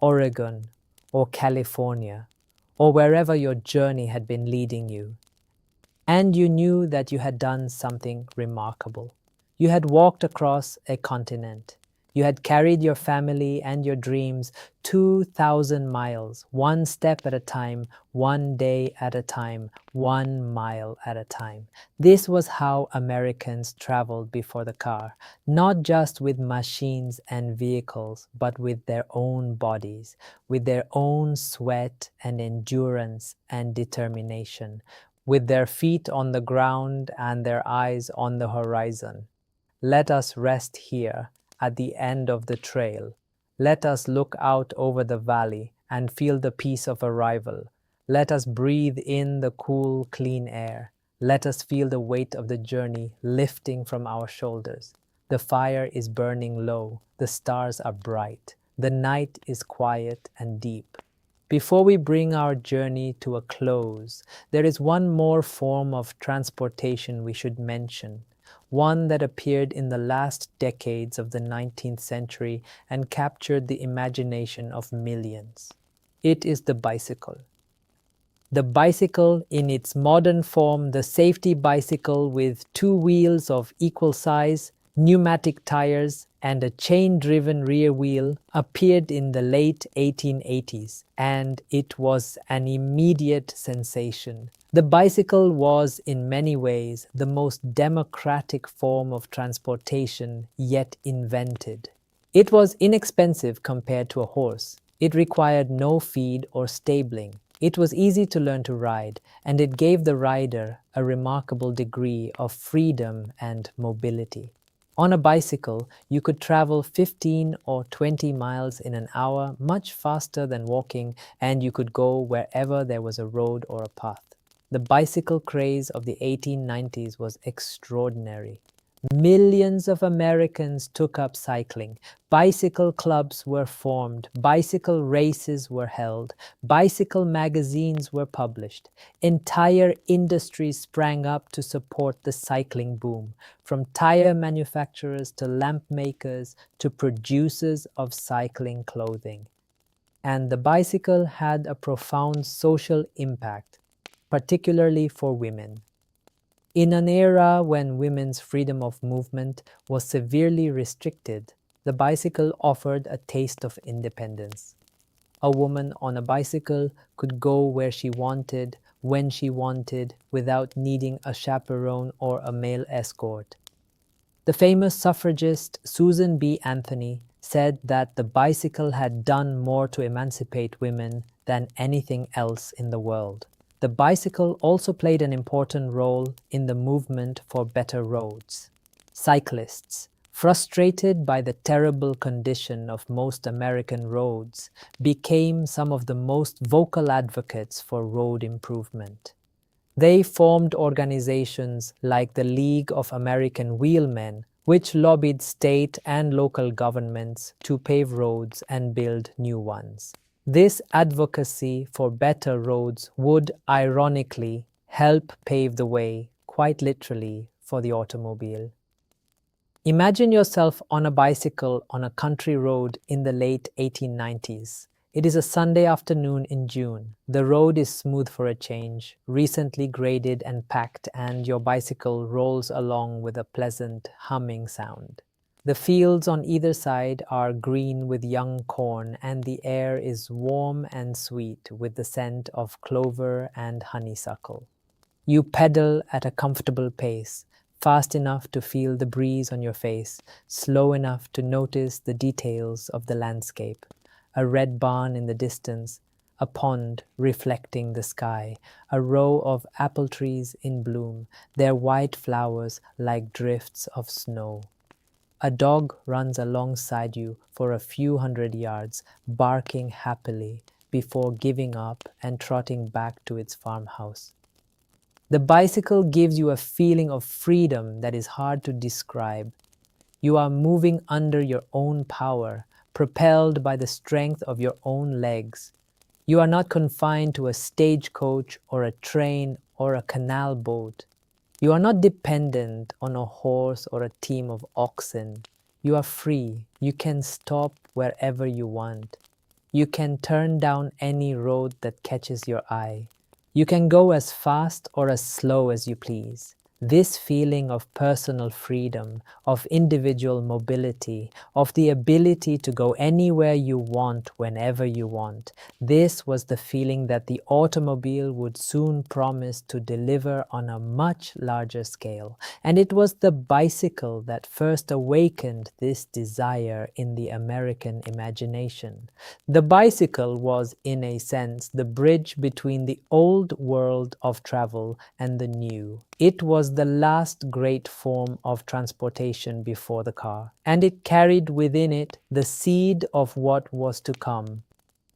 Oregon or California, or wherever your journey had been leading you. And you knew that you had done something remarkable. You had walked across a continent. You had carried your family and your dreams 2,000 miles, one step at a time, one day at a time, 1 mile at a time. This was how Americans traveled before the car, not just with machines and vehicles, but with their own bodies, with their own sweat and endurance and determination, with their feet on the ground and their eyes on the horizon. Let us rest here at the end of the trail. Let us look out over the valley and feel the peace of arrival. Let us breathe in the cool, clean air. Let us feel the weight of the journey lifting from our shoulders. The fire is burning low. The stars are bright. The night is quiet and deep. Before we bring our journey to a close, there is one more form of transportation we should mention, one that appeared in the last decades of the 19th century and captured the imagination of millions. It is the bicycle. The bicycle in its modern form, the safety bicycle with two wheels of equal size, pneumatic tires, and a chain-driven rear wheel appeared in the late 1880s, and it was an immediate sensation. The bicycle was, in many ways, the most democratic form of transportation yet invented. It was inexpensive compared to a horse. It required no feed or stabling. It was easy to learn to ride, and it gave the rider a remarkable degree of freedom and mobility. On a bicycle, you could travel 15 or 20 miles in an hour, much faster than walking, and you could go wherever there was a road or a path. The bicycle craze of the 1890s was extraordinary. Millions of Americans took up cycling. Bicycle clubs were formed, bicycle races were held, bicycle magazines were published. Entire industries sprang up to support the cycling boom, from tire manufacturers to lamp makers to producers of cycling clothing. And the bicycle had a profound social impact, particularly for women. In an era when women's freedom of movement was severely restricted, the bicycle offered a taste of independence. A woman on a bicycle could go where she wanted, when she wanted, without needing a chaperone or a male escort. The famous suffragist Susan B. Anthony said that the bicycle had done more to emancipate women than anything else in the world. The bicycle also played an important role in the movement for better roads. Cyclists, frustrated by the terrible condition of most American roads, became some of the most vocal advocates for road improvement. They formed organizations like the League of American Wheelmen, which lobbied state and local governments to pave roads and build new ones. This advocacy for better roads would, ironically, help pave the way, quite literally, for the automobile. Imagine yourself on a bicycle on a country road in the late 1890s. It is a Sunday afternoon in June. The road is smooth for a change, recently graded and packed, and your bicycle rolls along with a pleasant humming sound. The fields on either side are green with young corn, and the air is warm and sweet with the scent of clover and honeysuckle. You pedal at a comfortable pace, fast enough to feel the breeze on your face, slow enough to notice the details of the landscape. A red barn in the distance, a pond reflecting the sky, a row of apple trees in bloom, their white flowers like drifts of snow. A dog runs alongside you for a few hundred yards, barking happily before giving up and trotting back to its farmhouse. The bicycle gives you a feeling of freedom that is hard to describe. You are moving under your own power, propelled by the strength of your own legs. You are not confined to a stagecoach or a train or a canal boat. You are not dependent on a horse or a team of oxen. You are free. You can stop wherever you want. You can turn down any road that catches your eye. You can go as fast or as slow as you please. This feeling of personal freedom, of individual mobility, of the ability to go anywhere you want whenever you want, this was the feeling that the automobile would soon promise to deliver on a much larger scale. And it was the bicycle that first awakened this desire in the American imagination. The bicycle was, in a sense, the bridge between the old world of travel and the new. It was the last great form of transportation before the car, and it carried within it the seed of what was to come.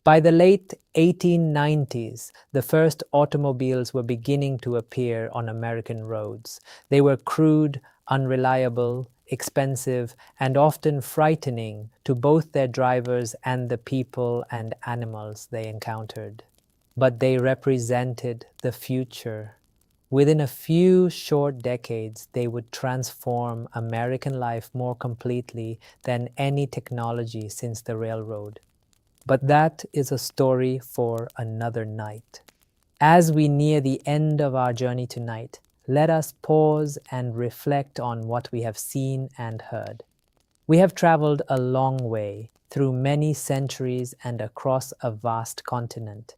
By the late 1890s, the first automobiles were beginning to appear on American roads. They were crude, unreliable, expensive, and often frightening to both their drivers and the people and animals they encountered. But they represented the future. Within a few short decades, they would transform American life more completely than any technology since the railroad. But that is a story for another night. As we near the end of our journey tonight, let us pause and reflect on what we have seen and heard. We have traveled a long way, through many centuries and across a vast continent.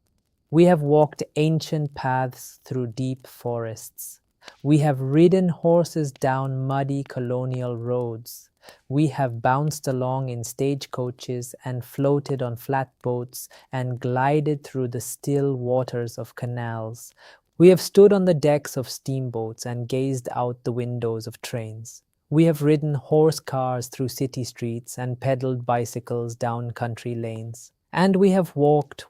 We have walked ancient paths through deep forests. We have ridden horses down muddy colonial roads. We have bounced along in stagecoaches and floated on flatboats and glided through the still waters of canals. We have stood on the decks of steamboats and gazed out the windows of trains. We have ridden horse cars through city streets and pedaled bicycles down country lanes. And we have walked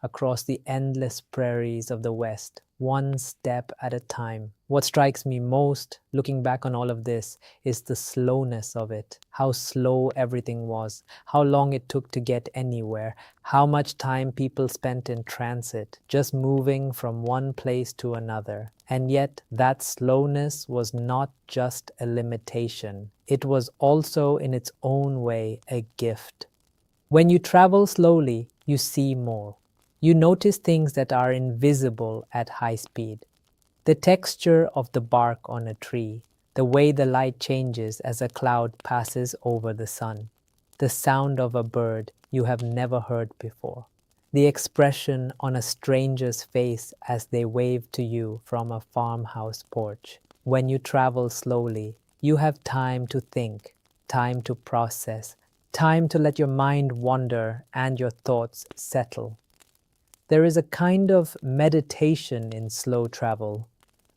across the endless prairies of the West, one step at a time. What strikes me most, looking back on all of this, is the slowness of it. How slow everything was, how long it took to get anywhere, how much time people spent in transit, just moving from one place to another. And yet, that slowness was not just a limitation. It was also, in its own way, a gift. When you travel slowly, you see more. You notice things that are invisible at high speed. The texture of the bark on a tree, the way the light changes as a cloud passes over the sun, the sound of a bird you have never heard before, the expression on a stranger's face as they wave to you from a farmhouse porch. When you travel slowly, you have time to think, time to process, time to let your mind wander and your thoughts settle. There is a kind of meditation in slow travel,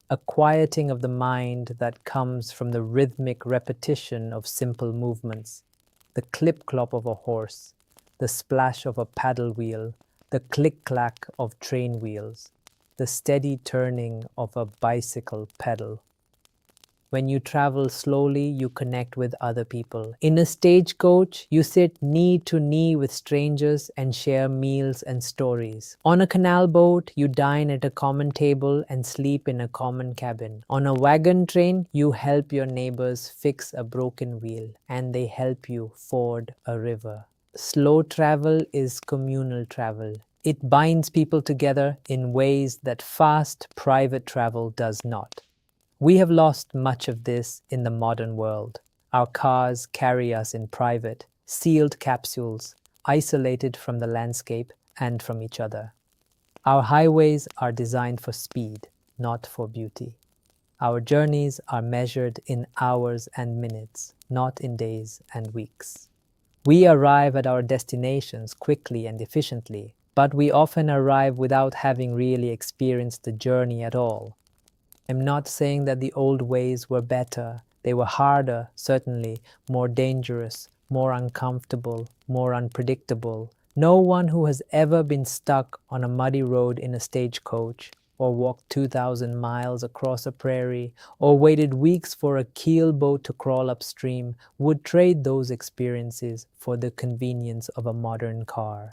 a quieting of the mind that comes from the rhythmic repetition of simple movements, the clip-clop of a horse, the splash of a paddle wheel, the click-clack of train wheels, the steady turning of a bicycle pedal. When you travel slowly, you connect with other people. In a stagecoach, you sit knee to knee with strangers and share meals and stories. On a canal boat, you dine at a common table and sleep in a common cabin. On a wagon train, you help your neighbors fix a broken wheel, and they help you ford a river. Slow travel is communal travel. It binds people together in ways that fast, private travel does not. We have lost much of this in the modern world. Our cars carry us in private, sealed capsules, isolated from the landscape and from each other. Our highways are designed for speed, not for beauty. Our journeys are measured in hours and minutes, not in days and weeks. We arrive at our destinations quickly and efficiently, but we often arrive without having really experienced the journey at all. I'm not saying that the old ways were better. They were harder, certainly, more dangerous, more uncomfortable, more unpredictable. No one who has ever been stuck on a muddy road in a stagecoach, or walked 2,000 miles across a prairie, or waited weeks for a keelboat to crawl upstream, would trade those experiences for the convenience of a modern car.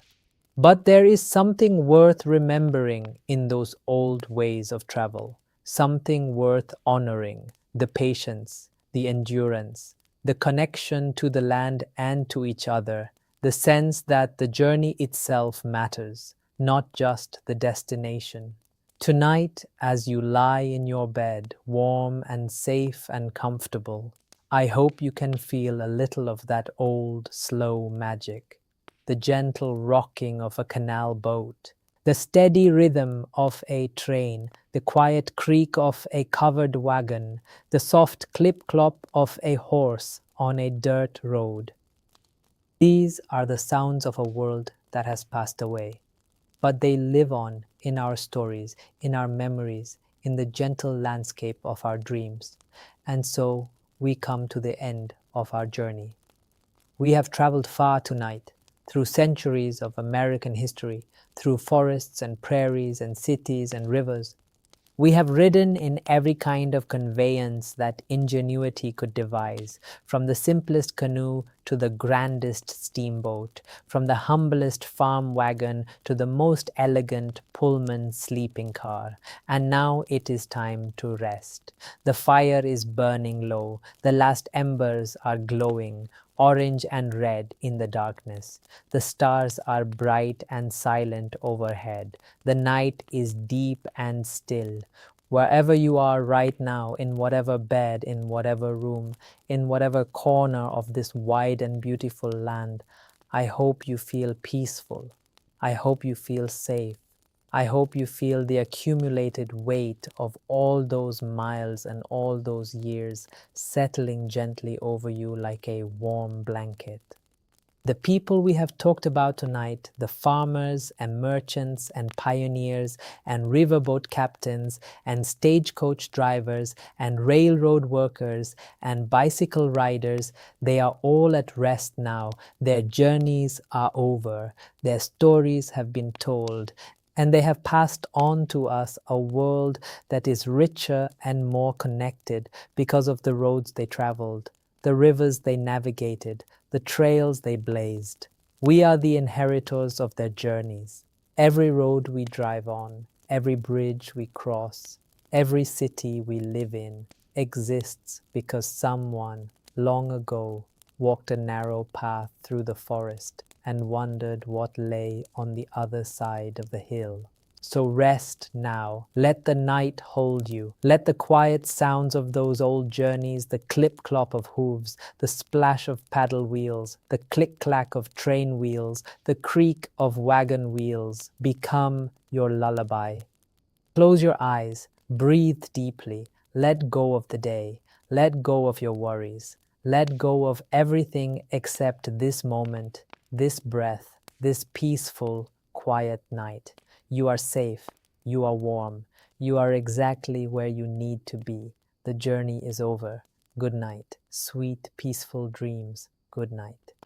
But there is something worth remembering in those old ways of travel. Something worth honoring, the patience, the endurance, the connection to the land and to each other, the sense that the journey itself matters, not just the destination. Tonight, as you lie in your bed, warm and safe and comfortable, I hope you can feel a little of that old, slow magic, the gentle rocking of a canal boat, the steady rhythm of a train, the quiet creak of a covered wagon, the soft clip-clop of a horse on a dirt road. These are the sounds of a world that has passed away, but they live on in our stories, in our memories, in the gentle landscape of our dreams. And so we come to the end of our journey. We have traveled far tonight, through centuries of American history, through forests and prairies and cities and rivers. We have ridden in every kind of conveyance that ingenuity could devise, from the simplest canoe to the grandest steamboat, from the humblest farm wagon to the most elegant Pullman sleeping car. And now it is time to rest. The fire is burning low, the last embers are glowing, orange and red in the darkness. The stars are bright and silent overhead. The night is deep and still. Wherever you are right now, in whatever bed, in whatever room, in whatever corner of this wide and beautiful land, I hope you feel peaceful. I hope you feel safe. I hope you feel the accumulated weight of all those miles and all those years settling gently over you like a warm blanket. The people we have talked about tonight, the farmers and merchants and pioneers and riverboat captains and stagecoach drivers and railroad workers and bicycle riders, they are all at rest now. Their journeys are over. Their stories have been told. And they have passed on to us a world that is richer and more connected because of the roads they traveled, the rivers they navigated, the trails they blazed. We are the inheritors of their journeys. Every road we drive on, every bridge we cross, every city we live in exists because someone long ago walked a narrow path through the forest and wondered what lay on the other side of the hill. So rest now. Let the night hold you. Let the quiet sounds of those old journeys, the clip-clop of hooves, the splash of paddle wheels, the click-clack of train wheels, the creak of wagon wheels become your lullaby. Close your eyes, breathe deeply, let go of the day, let go of your worries, let go of everything except this moment, this breath, this peaceful, quiet night. You are safe, you are warm, you are exactly where you need to be. The journey is over. Good night. Sweet, peaceful dreams. Good night.